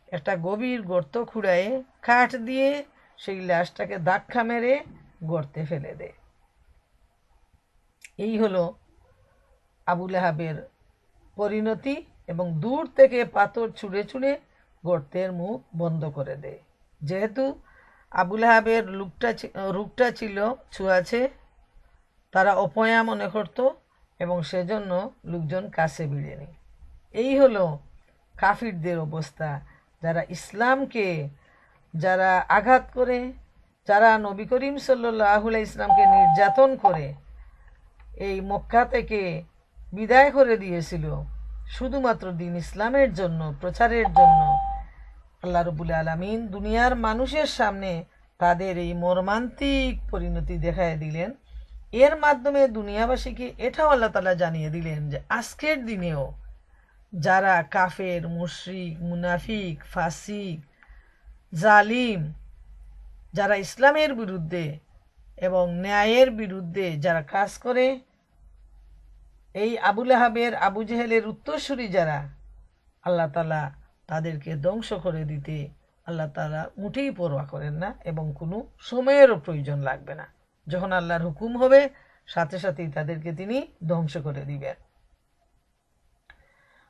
S1: একটা গভীর গর্ত খুঁড়ায় কাঠ দিয়ে সেই লাশটাকে ধাক্কা মেরে গর্তে ফেলে দেয়। এই হলো আবু লাহাবের পরিণতি, এবং দূর থেকে পাথর ছুঁড়ে ছুঁড়ে গর্তের মুখ বন্ধ করে দেয়। যেহেতু আবু লাহাবের রূপটা ছিল ছুঁয়াছে, তারা অপয়া মনে করত এবং সেজন্য লোকজন কাছে ভিড়েনি। এই হলো কাফিরদের অবস্থা, যারা ইসলামকে যারা আঘাত করে, যারা নবী করিম সাল্লাল্লাহু আলাইহি ইসলামকে নির্যাতন করে এই মক্কা থেকে বিদায় করে দিয়েছিল শুধুমাত্র দিন ইসলামের জন্য, প্রচারের জন্য। আল্লাহ রাব্বুল আলামিন দুনিয়ার মানুষের সামনে তাদের এই মর্মান্তিক পরিণতি দেখায় দিলেন। এর মাধ্যমে দুনিয়াবাসীকে এটাও আল্লাহ তাআলা জানিয়ে দিলেন যে আজকের দিনেও যারা কাফের, মুশরিক, মুনাফিক, ফাসিক, জালিম, যারা ইসলামের বিরুদ্ধে এবং ন্যায়ের বিরুদ্ধে যারা কাজ করে, এই আবু লাহাবের, আবু জেহেলের উত্তরসূরি যারা, আল্লাহ তাআলা তাদেরকে ধ্বংস করে দিতে আল্লাহ তাআলা মোটেই পরোয়া করেন না, এবং কোনো সময়েরও প্রয়োজন লাগবে না। যখন আল্লাহর হুকুম হবে সাথে সাথেই তাদেরকে তিনি ধ্বংস করে দিবেন।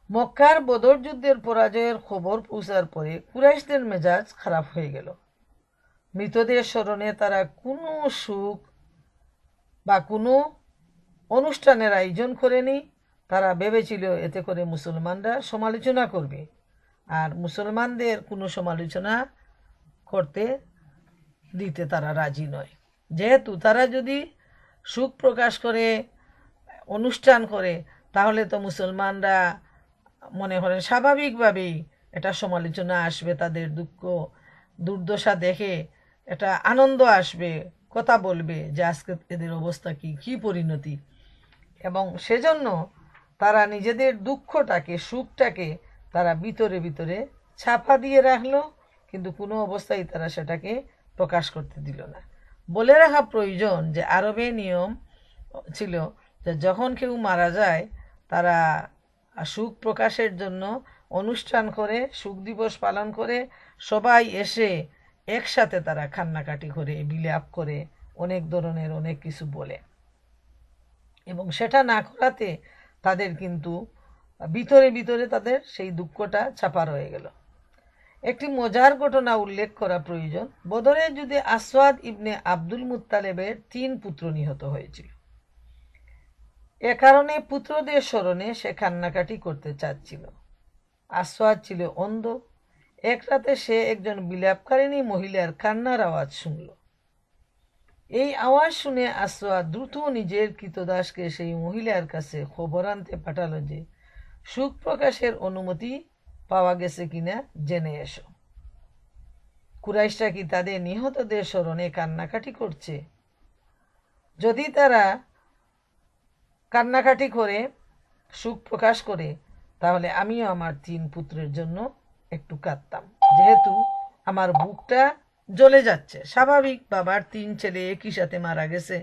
S1: মক্কার বদর যুদ্ধের পরাজয়ের খবর পৌঁছার পরে কুরাইশদের মেজাজ খারাপ হয়ে গেল। মৃতদের স্মরণে তারা কোনো সুখ বা কোনো অনুষ্ঠানের আয়োজন করেনি। তারা ভেবেছিল এতে করে মুসলমানরা সমালোচনা করবে, আর মুসলমানদের কোনো সমালোচনা করতে দিতে তারা রাজি নয়। যেহেতু তারা যদি সুখ প্রকাশ করে, অনুষ্ঠান করে, তাহলে তো মুসলমানরা মনে করেন স্বাভাবিকভাবেই এটা সমালোচনা আসবে, তাদের দুঃখ দুর্দশা দেখে এটা আনন্দ আসবে, কথা বলবে যে আজকে এদের অবস্থা কি পরিণতি। এবং সেজন্য তারা নিজেদের দুঃখটাকে, সুখটাকে তারা ভিতরে ভিতরে ছাপা দিয়ে রাখলো, কিন্তু কোনো অবস্থায় তারা সেটাকে প্রকাশ করতে দিল না। বলে রাখা প্রয়োজন যে আরবে নিয়ম ছিল যে যখন কেউ মারা যায় তারা সুখ প্রকাশের জন্য অনুষ্ঠান করে, সুখ দিবস পালন করে, সবাই এসে একসাথে তারা কান্নাকাটি করে, বিলাপ করে, অনেক ধরনের অনেক কিছু বলে, এবং সেটা না করাতে তাদের কিন্তু ভিতরে ভিতরে তাদের সেই দুঃখটা চাপা রয়ে গেল। একটি মজার ঘটনা উল্লেখ করা প্রয়োজন। বদরের যুদ্ধে আসওয়াদ ইবনে আব্দুল মুত্তালেবের 3 পুত্র নিহত হয়েছিল। এ কারণে পুত্রদের স্মরণে সে কান্নাকাটি করতে চাচ্ছিল। আসওয়াদ ছিল অন্ধ। এক রাতে সে একজন বিলাপকারিণী মহিলার কান্নার আওয়াজ শুনল। এই আওয়াজ শুনে আসওয়াদ দ্রুত নিজের কৃতদাসকে সেই মহিলার কাছে খবর আনতে পাঠালো যে সুখ প্রকাশের অনুমতি পাওয়া গেছে কিনা জেনে এসো। কুরাইশরা কি তাদের নিহতদের স্মরণে কান্নাকাটি করছে? যদি তারা কান্নাকাটি করে, সুখ প্রকাশ করে, তাহলে আমিও আমার 3 পুত্রের জন্য একটু কাঁদতাম, যেহেতু আমার বুকটা জ্বলে যাচ্ছে। স্বাভাবিক, বাবার 3 ছেলে একই সাথে মারা গেছে,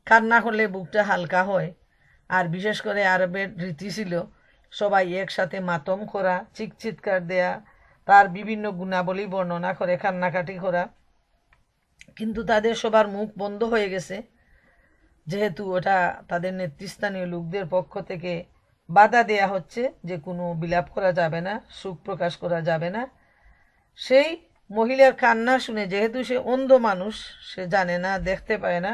S1: কান্না করলে বুকটা হালকা হয়। আর বিশেষ করে আরবের রীতি ছিল সবাই একসাথে মাতম করা, চিৎকার দেয়া, তার বিভিন্ন গুণাবলী বর্ণনা করে কান্নাকাটি করা। কিন্তু তাদের সবার মুখ বন্ধ হয়ে গেছে, যেহেতু ওটা তাদের নেতৃস্থানীয় লোকদের পক্ষ থেকে বাধা দেয়া হচ্ছে যে কোনো বিলাপ করা যাবে না, সুখ প্রকাশ করা যাবে না। সেই মহিলার কান্না শুনে, যেহেতু সে অন্ধ মানুষ, সে জানে না, দেখতে পায় না,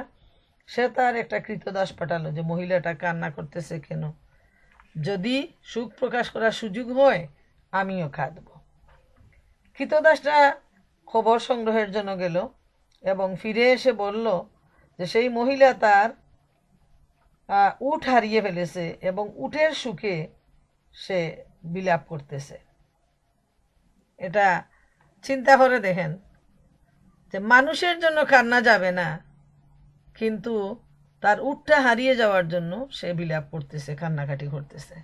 S1: সে তার একটা কৃতদাস পাঠালো যে মহিলাটা কান্না করতেছে কেন, যদি সুখ প্রকাশ করার সুযোগ হয় আমিও কাঁদব। কৃতদাসটা খবর সংগ্রহের জন্য গেল এবং ফিরে এসে বলল যে সেই মহিলা তার উট হারিয়ে ফেলেছে এবং উটের সুখে সে বিলাপ করতেছে। এটা চিন্তা করে দেখেন যে মানুষের জন্য কান্না যাবে না, কিন্তু তার উটটা হারিয়ে যাওয়ার জন্য সে বিলাপ করতেছে, কান্নাকাটি করতেছে।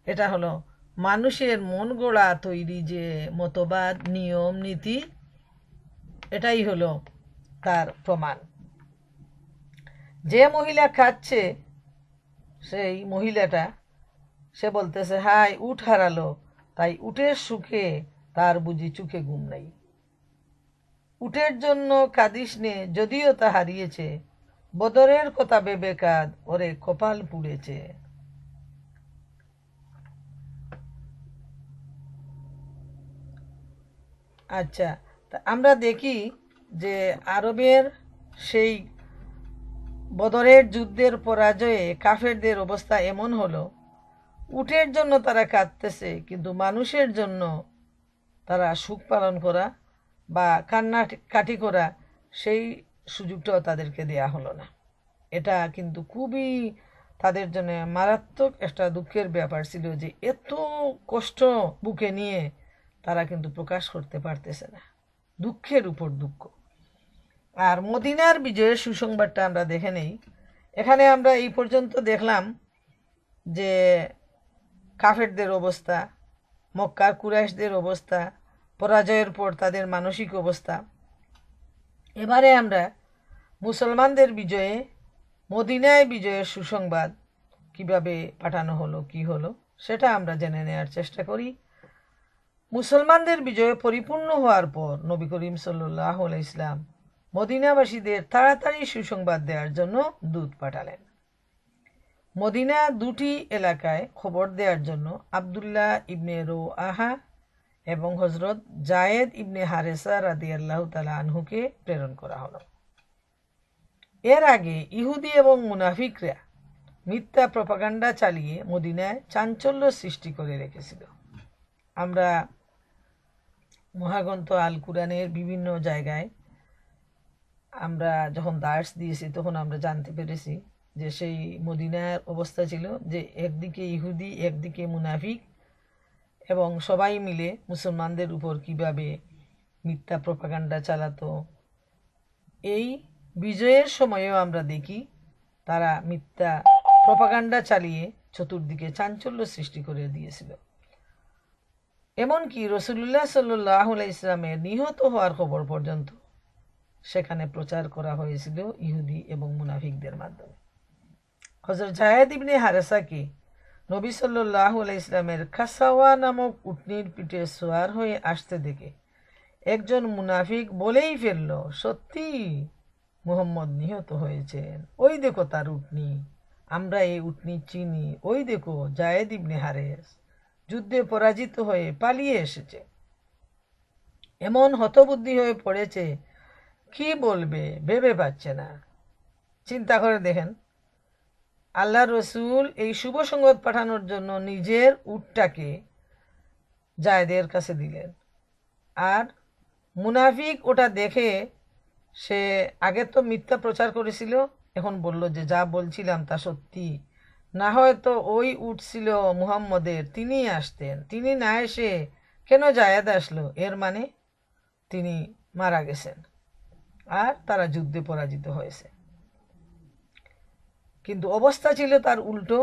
S1: এটা হলো মানুষের মন গড়া তৈরি যে মতবাদ, নিয়ম, নীতি, এটাই হলো তার প্রমাণ। যে মহিলা খাচ্ছে সেই মহিলাটা সে বলতেছে, হাই উট হারালো, তাই উটের সুখে তার বুঝি চোখে ঘুম নাই। উটের জন্য কাঁদিস নে, যদিও তা হারিয়েছে, বদরের কথা ভেবে কাঁদ, ওরে কপাল পুড়েছে। আচ্ছা, তা আমরা দেখি যে আরবের সেই বদরের যুদ্ধের পরাজয়ে কাফেরদের অবস্থা এমন হলো, উটের জন্য তারা কাঁদতেছে, কিন্তু মানুষের জন্য তারা সুখ পালন করা বা কান্নাকাটি করা সেই সুযোগটাও তাদেরকে দেয়া হলো না। এটা কিন্তু খুবই তাদের জন্য মারাত্মক একটা দুঃখের ব্যাপার ছিল যে এত কষ্ট বুকে নিয়ে তারা কিন্তু প্রকাশ করতে পারতেছে না, দুঃখের উপর দুঃখ। আর মদিনার বিজয়ের সুসংবাদটা আমরা দেখে নেই। এখানে আমরা এই পর্যন্ত দেখলাম যে কাফেরদের অবস্থা, মক্কার কুরাইশদের অবস্থা, পরাজয়ের পর তাদের মানসিক অবস্থা। এবারে আমরা মুসলমানদের বিজয়ে, মদিনায় বিজয়ের সুসংবাদ কিভাবে পাঠানো হলো, কি হলো, সেটা আমরা জেনে নেওয়ার চেষ্টা করি। মুসলমানদের বিজয়ে পরিপূর্ণ হওয়ার পর নবী করিম সাল্লাল্লাহু আলাইহি ইসলাম মদিনাবাসীদের তাড়াতাড়ি সুসংবাদ দেওয়ার জন্য দূত পাঠালেন। মদিনা দুটি এলাকায় খবর দেওয়ার জন্য আবদুল্লাহ ইবনে রোআহা এবং হজরত জায়েদ ইবনে হারেসা রাদিয়াল্লাহু তাআলা আনহুকে প্রেরণ করা হলো। এর আগে ইহুদি এবং মুনাফিকরা মিথ্যা প্রপাগান্ডা চালিয়ে মদিনায় চাঞ্চল্য সৃষ্টি করে রেখেছিল। আমরা মহাগ্রন্থ আল কুরআনের বিভিন্ন জায়গায় আমরা যখন দার্স দিয়েছি তখন আমরা জানতে পেরেছি যে সেই মদিনার অবস্থা ছিল যে একদিকে ইহুদি, একদিকে মুনাফিক, এবং সবাই মিলে মুসলমানদের উপর কিভাবে মিথ্যা প্রপাগান্ডা চালাতো। এই বিজয়ের সময়ও আমরা দেখি তারা মিথ্যা প্রপাগান্ডা চালিয়ে চতুর্দিকে চাঞ্চল্য সৃষ্টি করে দিয়েছিল। এমনকি রাসূলুল্লাহ সাল্লাল্লাহু আলাইহি ইসলামের নিহত হওয়ার খবর পর্যন্ত সেখানে প্রচার করা হয়েছিল ইহুদি এবং মুনাফিকদের মাধ্যমে। হযরত জায়েদ ইবনে হারেসাকে নবী সাল্লাল্লাহু আলাইহি ইসলামের খাসাওয়া নামক উটনির পিঠে সওয়ার হয়ে আসতে দেখে একজন মুনাফিক বলেই ফেলল, সত্যি মুহাম্মদ নিহত হয়েছেন, ওই দেখো তার উটনি, আমরা এই উটনি চিনি, ওই দেখো জায়েদ ইবনে হারেস যুদ্ধে পরাজিত হয়ে পালিয়ে এসেছে। এমন হতবুদ্ধি হয়ে পড়েছে, কি বলবে ভেবে পাচ্ছে না। চিন্তা করে দেখেন, আল্লাহ রসুল এই শুভ সংবাদ পাঠানোর জন্য নিজের উটটাকে জায়েদের কাছে দিলেন, আর মুনাফিক ওটা দেখে সে আগে তো মিথ্যা প্রচার করেছিল, এখন বলল যে যা বলছিলাম তা সত্যি, না হয়তো ওই উট ছিল মুহাম্মদের, তিনি আসতেন, তিনি না এসে কেন জায়েদ আসলো, এর মানে তিনি মারা গেছেন আর তারা যুদ্ধে পরাজিত হয়েছে। কিন্তু অবস্থা ছিল তার উল্টো।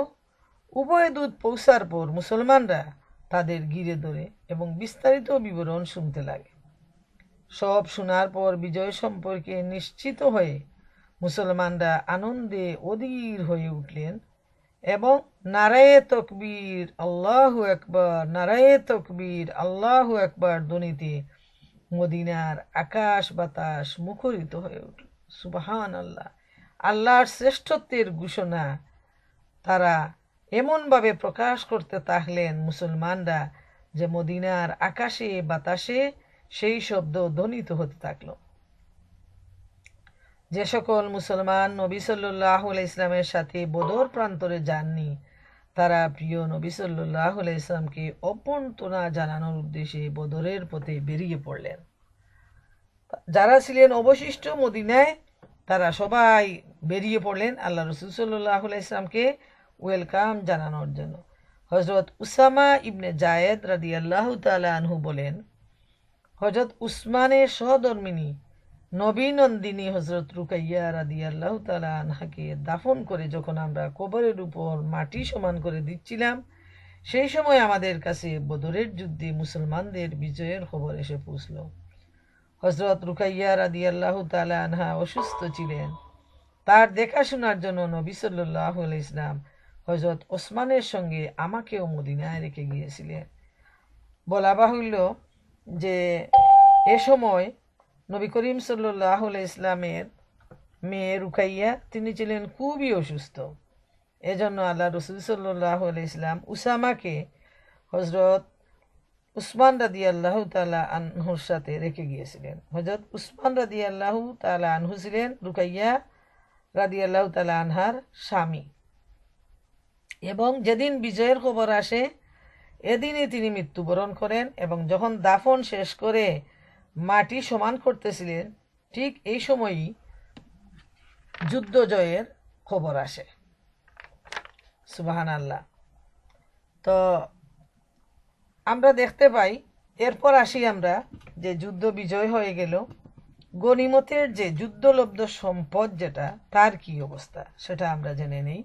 S1: উভয় দূত পৌঁছার পর মুসলমানরা তাদের ঘিরে ধরে এবং বিস্তারিত বিবরণ শুনতে লাগে। সব শোনার পর বিজয় সম্পর্কে নিশ্চিত হয়ে মুসলমানরা আনন্দে অধীর হয়ে উঠলেন এবং নারায়ে তকবীর আল্লাহু আকবার, নারায়ে তকবীর আল্লাহু আকবার ধ্বনিতে মদিনার আকাশ বাতাস মুখরিত হয়ে উঠল। সুবহানাল্লাহ, আল্লাহর শ্রেষ্ঠত্বের ঘোষণা তারা এমনভাবে প্রকাশ করতে থাকলেন মুসলমানরা যে মদিনার আকাশে বাতাসে সেই শব্দ ধ্বনিত হতে থাকল। যে সকল মুসলমান নবী সাল্লাল্লাহু আলাইহি ইসলামের সাথে বদর প্রান্তরে যাননি তারা প্রিয় নবী সাল্লাল্লাহু আলাইহি ইসলামকে অভ্যর্থনা জানানোর উদ্দেশ্যে বদরের পথে বেরিয়ে পড়লেন। যারা ছিলেন অবশিষ্ট মদিনায় তারা সবাই বেরিয়ে পড়লেন আল্লাহ রসুল সাল্লাল্লাহু আলাইহি ইসলামকে ওয়েলকাম জানানোর জন্য। হযরত উসামা ইবনে জায়েদ রাদিয়াল্লাহু তাআলা আনহু বলেন, হযরত উসমানের সহধর্মিনী নবী নন্দিনী হযরত রুকাইয়া রাদিয়াল্লাহু তাআলা আনহাকে দাফন করে যখন আমরা কবরের উপর মাটি সমান করে দিচ্ছিলাম, সেই সময় আমাদের কাছে বদরের যুদ্ধে মুসলমানদের বিজয়ের খবর এসে পৌঁছল। হযরত রুকাইয়া রাদিয়াল্লাহু তাআলা আনহা অসুস্থ ছিলেন। তার দেখাশোনার জন্য নবী সাল্লাল্লাহু আলাইহি ওয়াসাল্লাম হযরত ওসমানের সঙ্গে আমাকেও মদিনায় রেখে গিয়েছিলেন। বলা বাহুল্য যে এ সময় নবী করিম সাল্লাল্লাহু আলাইহি ওয়াসাল্লামের মেয়ে রুকাইয়া তিনি ছিলেন খুবই অসুস্থ। এজন্য আল্লাহ রসুল সাল্লাল্লাহু আলাইহি ওয়াসাল্লাম উসামাকে হযরত উসমান রাদিয়াল্লাহু তাআলা আনহুর সাথে রেখে গিয়েছিলেন। হযরত উসমান রাদিয়াল্লাহু তাআলা আনহু ছিলেন রুকাইয়া রাদিয়াল্লাহু তাআলা আনহার স্বামী, এবং যেদিন বিজয়ের খবর আসে এদিনই তিনি মৃত্যুবরণ করেন। এবং যখন দাফন শেষ করে মাটি সমান করতেছিলেন ঠিক এই সময়ই যুদ্ধ জয়ের খবর আসে। সুবহানাল্লাহ। তো আমরা দেখতে পাই, এরপর আসি আমরা যে যুদ্ধ বিজয় হয়ে গেল, গনিমতের যে যুদ্ধলব্ধ সম্পদ যেটা তার কি অবস্থা সেটা আমরা জেনে নেই।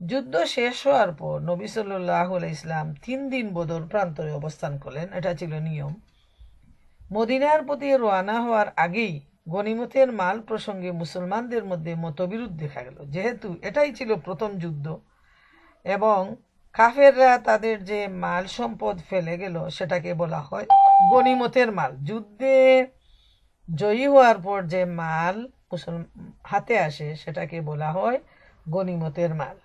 S1: যুদ্ধ শেষ হওয়ার পর নবী সাল্লাল্লাহু আলাইহি ওয়াসাল্লাম 3 দিন বদর প্রান্তরে অবস্থান করলেন। এটা ছিল নিয়ম। মদিনার প্রতি রওনা হওয়ার আগেই গনিমতের মাল প্রসঙ্গে মুসলমানদের মধ্যে মতবিরোধ দেখা গেল, যেহেতু এটাই ছিল প্রথম যুদ্ধ এবং কাফেররা তাদের যে মাল সম্পদ ফেলে গেল সেটাকে বলা হয় গনিমতের মাল। যুদ্ধে জয়ী হওয়ার পর যে মাল হাতে আসে সেটাকে বলা হয় গনিমতের মাল।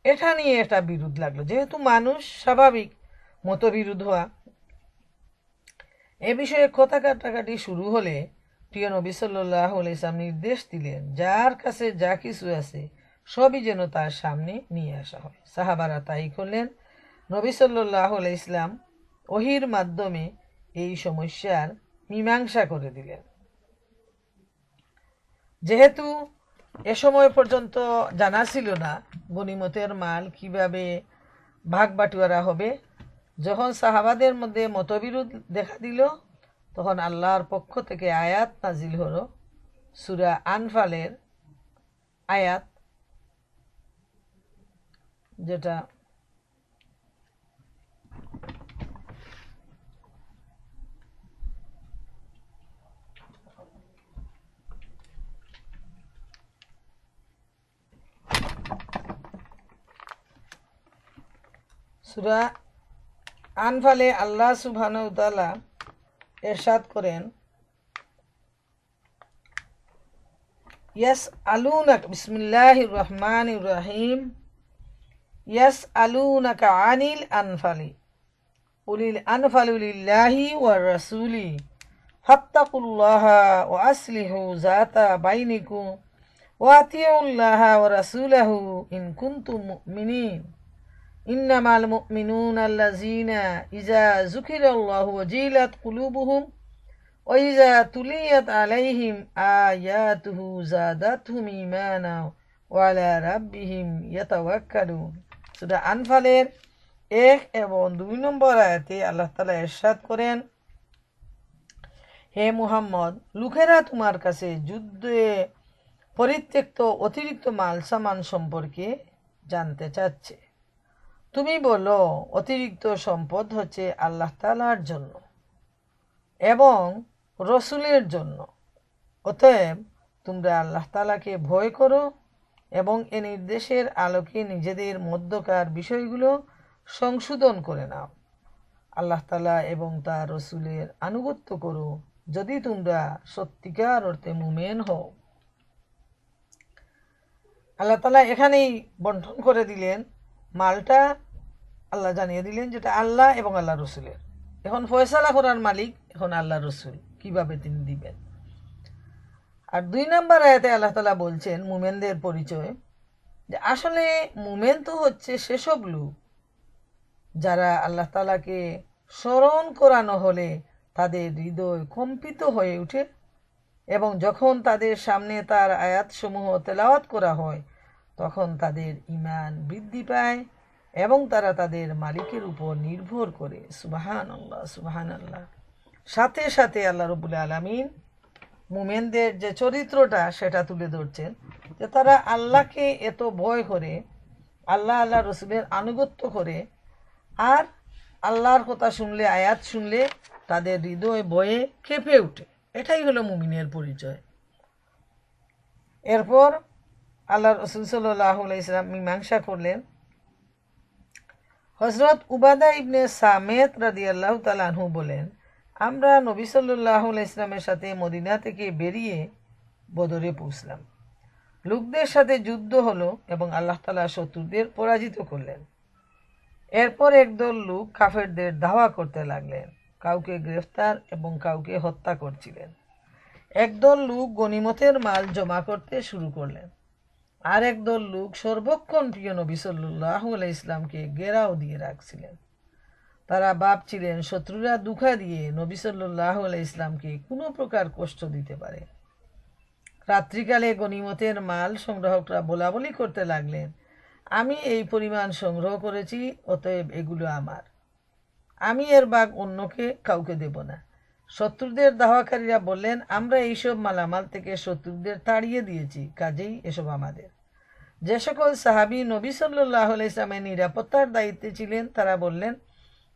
S1: এটা নিয়ে একটা বিরোধ লাগলো, যেহেতু মানুষ স্বাভাবিক মতবিরোধ হওয়া। এ বিষয়ে কথা কাটাকাটি শুরু হলে প্রিয় নবী সাল্লাল্লাহু আলাইহি ওয়াসাল্লাম নির্দেশ দিলেন যার কাছে যা কিছু আছে সবই যেন তার সামনে নিয়ে আসা হয়। সাহাবারা তাই করলেন। নবী সাল্লাল্লাহু আলাইহি ওয়াসাল্লাম ওহীর মাধ্যমে এই সমস্যার মীমাংসা করে দিলেন। যেহেতু এ সময় পর্যন্ত জানা ছিল না গনিমতের মাল কিভাবে ভাগ বাটোয়ারা হবে, যখন সাহাবাদের মধ্যে মতবিরোধ দেখা দিল তখন আল্লাহর পক্ষ থেকে আয়াত নাজিল হলো, সূরা আনফালের আয়াত, যেটা সূরা আনফালে আল্লাহ সুবহানাহু ওয়া তাআলা ইরশাদ করেন, ইয়াসআলুনাকা বিসমিল্লাহির রহমানির রহিম ইয়াসআলুনাকা আনিল আনফালি কুলিল আনফালু লিল্লাহি ওয়ার রাসূলি ফাত্তাকুল্লাহা ওয়া আসলিহু যাতা বাইনিকুম ওয়া আতিউল্লাহা ওয়া রাসূলাহু ইন কুনতুম মুমিনিন ইন্নামাল মুমিনুনা আল্লাযীনা ইযা যুকিরাল্লাহু ওয়াজিলাত কুলুবুহুম ওয়া ইযা তুলিয়াত আলাইহিম আয়াতুহু যাদাতহুম ঈমানা ওয়া আলা রাব্বিহিম ইয়াতাওয়াক্কালুন। সূরা আনফালের 1 এবং 2 নম্বর আয়াতে আল্লাহ তাআলা ইরশাদ করেন, হে মুহাম্মদ, লোকেরা তোমার কাছে যুদ্ধে পরিত্যক্ত অতিরিক্ত মাল সামান সম্পর্কে জানতে চাচ্ছে। তুমি বলো, অতিরিক্ত সম্পদ হচ্ছে আল্লাহ তাআলার জন্য এবং রসুলের জন্য। অতএব তোমরা আল্লাহ তাআলাকে ভয় করো এবং এ নির্দেশের আলোকে নিজেদের মধ্যকার বিষয়গুলো সংশোধন করে নাও। আল্লাহ তাআলা এবং তার রসুলের আনুগত্য করো যদি তোমরা সত্যিকার অর্থে মুমিন হও। আল্লাহ তাআলা এখানেই বন্টন করে দিলেন মালটা, আল্লাহ জানিয়ে দিলেন যেটা আল্লাহ এবং আল্লাহ রসুলের। এখন ফয়সালা করার মালিক এখন আল্লাহ রসুল, কিভাবে তিনি দিবেন। আর 2 নম্বর আয়াতে আল্লাহ তাআলা বলছেন মুমিনদের পরিচয়, যে আসলে মুমিন তো হচ্ছে সেসব লোক যারা আল্লাহ তাআলাকে স্মরণ করানো হলে তাদের হৃদয় কম্পিত হয়ে ওঠে এবং যখন তাদের সামনে তার আয়াতসমূহ তেলাওয়াত করা হয় তখন তাদের ঈমান বৃদ্ধি পায় এবং তারা তাদের মালিকের উপর নির্ভর করে। সুবহানাল্লাহ, সুবহানাল্লাহ। সাথে সাথে আল্লাহ রাব্বুল আলামিন মুমিনদের যে চরিত্রটা সেটা তুলে ধরছেন, যে তারা আল্লাহকে এত ভয় করে, আল্লাহ আল্লাহ রসুলের আনুগত্য করে, আর আল্লাহর কথা শুনলে, আয়াত শুনলে তাদের হৃদয় ভয়ে কেঁপে ওঠে। এটাই হলো মুমিনের পরিচয়। এরপর আল্লাহ রসুল সাল্লাল্লাহু আলাইহি ওয়াসাল্লাম মীমাংসা করলেন। হযরত উবাদা ইবনে সামেত রাদিয়াল্লাহু তাআলা আনহু বলেন, আমরা নবী সাল্লাল্লাহু আলাইহি ওয়াসাল্লামের সাথে মদিনা থেকে বেরিয়ে বদরে পৌঁছলাম। লোকদের সাথে যুদ্ধ হলো এবং আল্লাহ তাআলা শত্রুদের পরাজিত করলেন। এরপর একদল লোক কাফেরদের ধাওয়া করতে লাগলেন, কাউকে গ্রেফতার এবং কাউকে হত্যা করছিলেন। একদল লোক গনিমতের মাল জমা করতে শুরু করলেন। আর একদল লোক সর্বক্ষণ প্রিয় নবী সাল্লাল্লাহু আলাইহি ইসলামকে ঘেরাও দিয়ে রাখছিলেন। তারা ভাবছিলেন শত্রুরা ধোঁকা দিয়ে নবী সাল্লাল্লাহু আলাইহি ইসলামকে কোনো প্রকার কষ্ট দিতে পারে। রাত্রিকালে গনিমতের মাল সংগ্রাহকরা বলাবলি করতে লাগলেন, আমি এই পরিমাণ সংগ্রহ করেছি, অতএব এগুলো আমার, আমি এর ভাগ অন্যকে কাউকে দেব না। শত্রুদের দাওয়াকারীরা বললেন, আমরা এইসব মালামাল থেকে শত্রুদের তাড়িয়ে দিয়েছি, কাজেই এসব আমাদের। যে সকল সাহাবী নবী সাল্লাল্লাহু আলাইহি ওয়াসাল্লামের নিরাপত্তার দায়িত্বে ছিলেন তারা বললেন,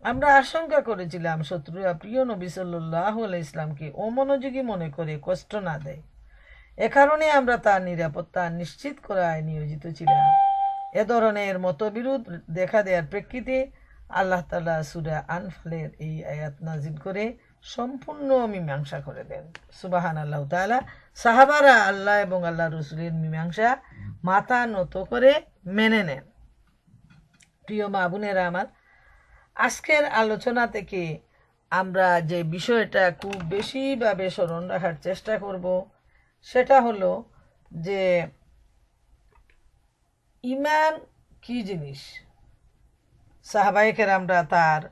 S1: আমরা আশঙ্কা করেছিলাম শত্রুরা প্রিয় নবী সাল্লাল্লাহু আলাইহি ওয়াসাল্লামকে অমনোযোগী মনে করে কষ্ট না দেয়, এ কারণে আমরা তার নিরাপত্তা নিশ্চিত করায় নিয়োজিত ছিলাম। এ ধরনের মতবিরোধ দেখা দেওয়ার প্রেক্ষিতে আল্লাহ তাআলা সূরা আনফালের এই আয়াত নাজিল করে সম্পূর্ণ মীমাংসা করে দেন। সুবহানাল্লাহু তাআলা। সাহাবারা আল্লাহ এবং আল্লাহ রসুলের মীমাংসা মাথা নত করে মেনে নেন। প্রিয় মা বোনেরা আমার, আজকের আলোচনা থেকে আমরা যে বিষয়টা খুব বেশিভাবে স্মরণ রাখার চেষ্টা করব সেটা হলো যে ঈমান কি জিনিস। সাহাবায়ে কেরামরা তার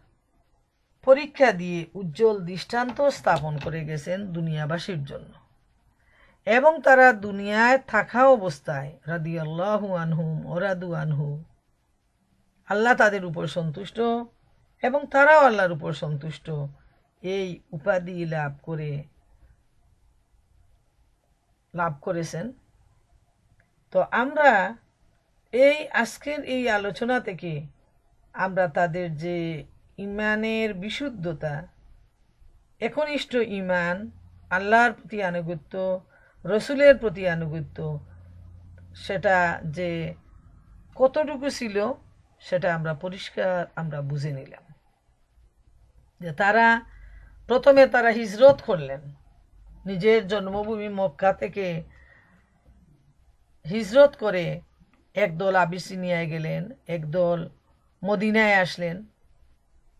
S1: পরীক্ষা দিয়ে উজ্জ্বল দৃষ্টান্ত স্থাপন করে গেছেন দুনিয়াবাসীর জন্য, এবং তারা দুনিয়ায় থাকা অবস্থায় রাদিয়াল্লাহু আনহুম ওয়া রাদু আনহু, আল্লাহ তাদের উপর সন্তুষ্ট এবং তারাও আল্লাহর উপর সন্তুষ্ট, এই উপাধি লাভ করেছেন। তো আমরা এই আজকের এই আলোচনা থেকে আমরা তাদের যে ঈমানের বিশুদ্ধতা, একনিষ্ঠ ঈমান, আল্লাহর প্রতি আনুগত্য, রসুলের প্রতি আনুগত্য, সেটা যে কতটুকু ছিল সেটা আমরা বুঝে নিলাম। যে প্রথমে তারা হিজরত করলেন, নিজের জন্মভূমি মক্কা থেকে হিজরত করে একদল আবিসিনিয়ায় গেলেন, একদল মদিনায় আসলেন।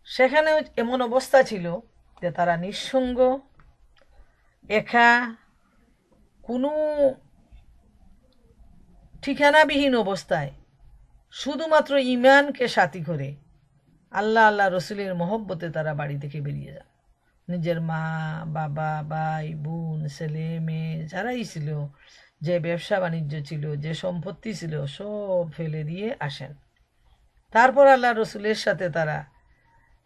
S1: সেখানেও এমন অবস্থা ছিল যে তারা নিঃসঙ্গ, একা, কোনো ঠিকানাবিহীন অবস্থায় শুধুমাত্র ঈমানকে সাথী করে আল্লাহ রসুলের মহব্বতে তারা বাড়ি থেকে বেরিয়ে যান। নিজের মা, বাবা, ভাই, বোন, ছেলে, মেয়ে যারাই ছিল, যে ব্যবসা বাণিজ্য ছিল, যে সম্পত্তি ছিল, সব ফেলে দিয়ে আসেন। তারপর আল্লাহ রসুলের সাথে তারা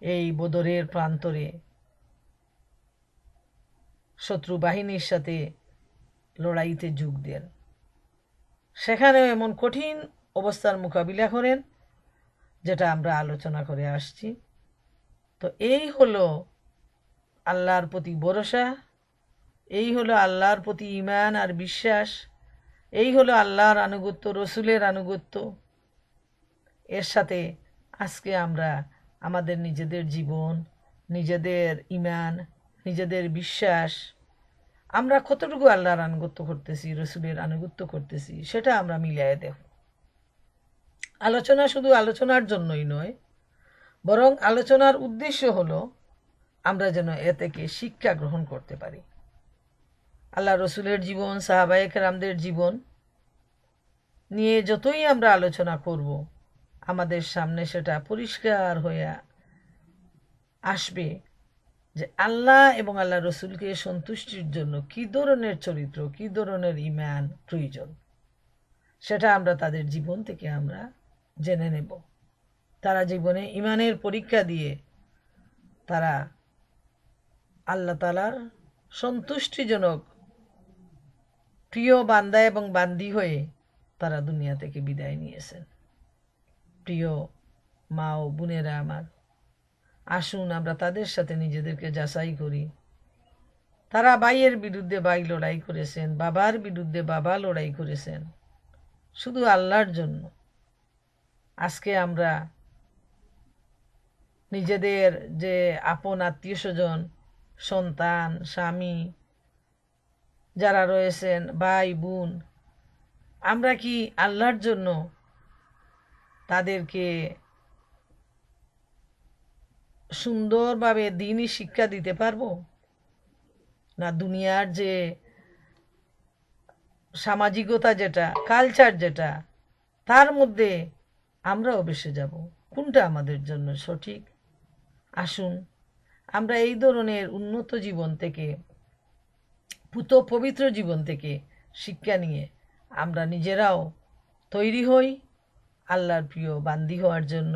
S1: এই বদরের প্রান্তরে শত্রু বাহিনীর সাথে লড়াইতে যোগ দেন। সেখানেও এমন কঠিন অবস্থার মোকাবিলা করেন যেটা আমরা আলোচনা করে আসছি। তো এই হলো আল্লাহর প্রতি ভরসা, এই হলো আল্লাহর প্রতি ঈমান আর বিশ্বাস, এই হলো আল্লাহর আনুগত্য, রসুলের আনুগত্য। এর সাথে আজকে আমরা আমাদের নিজেদের জীবন, নিজেদের ঈমান, নিজেদের বিশ্বাস, আমরা কতটুকু আল্লাহর আনুগত্য করতেছি, রসুলের আনুগত্য করতেছি, সেটা আমরা মিলিয়ে দেখব। আলোচনা শুধু আলোচনার জন্যই নয়, বরং আলোচনার উদ্দেশ্য হলো আমরা যেন এ থেকে শিক্ষা গ্রহণ করতে পারি। আল্লাহ রসুলের জীবন, সাহাবায়ে কেরামদের জীবন নিয়ে যতই আমরা আলোচনা করব, আমাদের সামনে সেটা পরিষ্কার হয়ে আসবে যে আল্লাহ এবং আল্লাহ রসুলকে সন্তুষ্টির জন্য কী ধরনের চরিত্র, কী ধরনের ঈমান প্রয়োজন, সেটা আমরা তাদের জীবন থেকে আমরা জেনে নেব। তারা জীবনে ঈমানের পরীক্ষা দিয়ে তারা আল্লাহ তাআলার সন্তুষ্টিজনক প্রিয় বান্দা এবং বান্দি হয়ে তারা দুনিয়া থেকে বিদায় নিয়েছেন। প্রিয় মা ও বোনেরা আমার, আসুন আমরা তাদের সাথে নিজেদেরকে যাচাই করি। তারা ভাইয়ের বিরুদ্ধে ভাই লড়াই করেছেন, বাবার বিরুদ্ধে বাবা লড়াই করেছেন, শুধু আল্লাহর জন্য। আজকে আমরা নিজেদের যে আপন আত্মীয় স্বজন, সন্তান, স্বামী যারা রয়েছেন, ভাই বোন, আমরা কি আল্লাহর জন্য তাদেরকে সুন্দরভাবে দ্বীনি শিক্ষা দিতে পারবো? না দুনিয়ার যে সামাজিকতা, যেটা কালচার, যেটা তার মধ্যে আমরাও বেসে যাব? কোনটা আমাদের জন্য সঠিক? আসুন আমরা এই ধরনের উন্নত জীবন থেকে, পবিত্র জীবন থেকে শিক্ষা নিয়ে আমরা নিজেরাও তৈরি হই আল্লাহর প্রিয় বান্দি হওয়ার জন্য।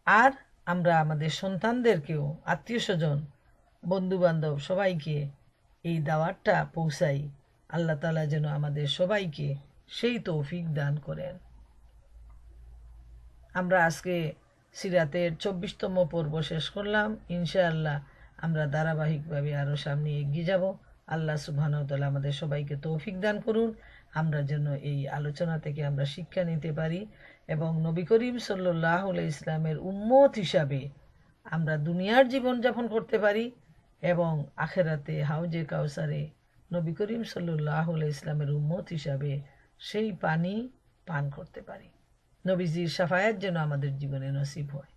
S1: আর আমরা আমাদের সন্তানদেরকেও, আত্মীয় স্বজন, বন্ধুবান্ধব সবাইকে এই দাওয়াতটা পৌঁছাই। আল্লাহ তাআলা যেন আমাদের সবাইকে সেই তৌফিক দান করেন। আমরা আজকে সিরাতের 24তম পর্ব শেষ করলাম। ইনশাআল্লাহ আমরা ধারাবাহিকভাবে আরও সামনে এগিয়ে যাব। আল্লাহ সুবহানাহু ওয়া তাআলা আমাদের সবাইকে তৌফিক দান করুন, আমরা যেন এই আলোচনা থেকে আমরা শিক্ষা নিতে পারি এবং নবী করিম সাল্লাল্লাহু আলাইহি ইসলামের উম্মত হিসাবে আমরা দুনিয়ার জীবনযাপন করতে পারি এবং আখেরাতে হাউজে কাউসারে নবী করিম সাল্লাল্লাহু আলাইহি ইসলামের উম্মত হিসাবে সেই পানি পান করতে পারি। নবীজির শাফায়াত যেন আমাদের জীবনে নসিব হয়।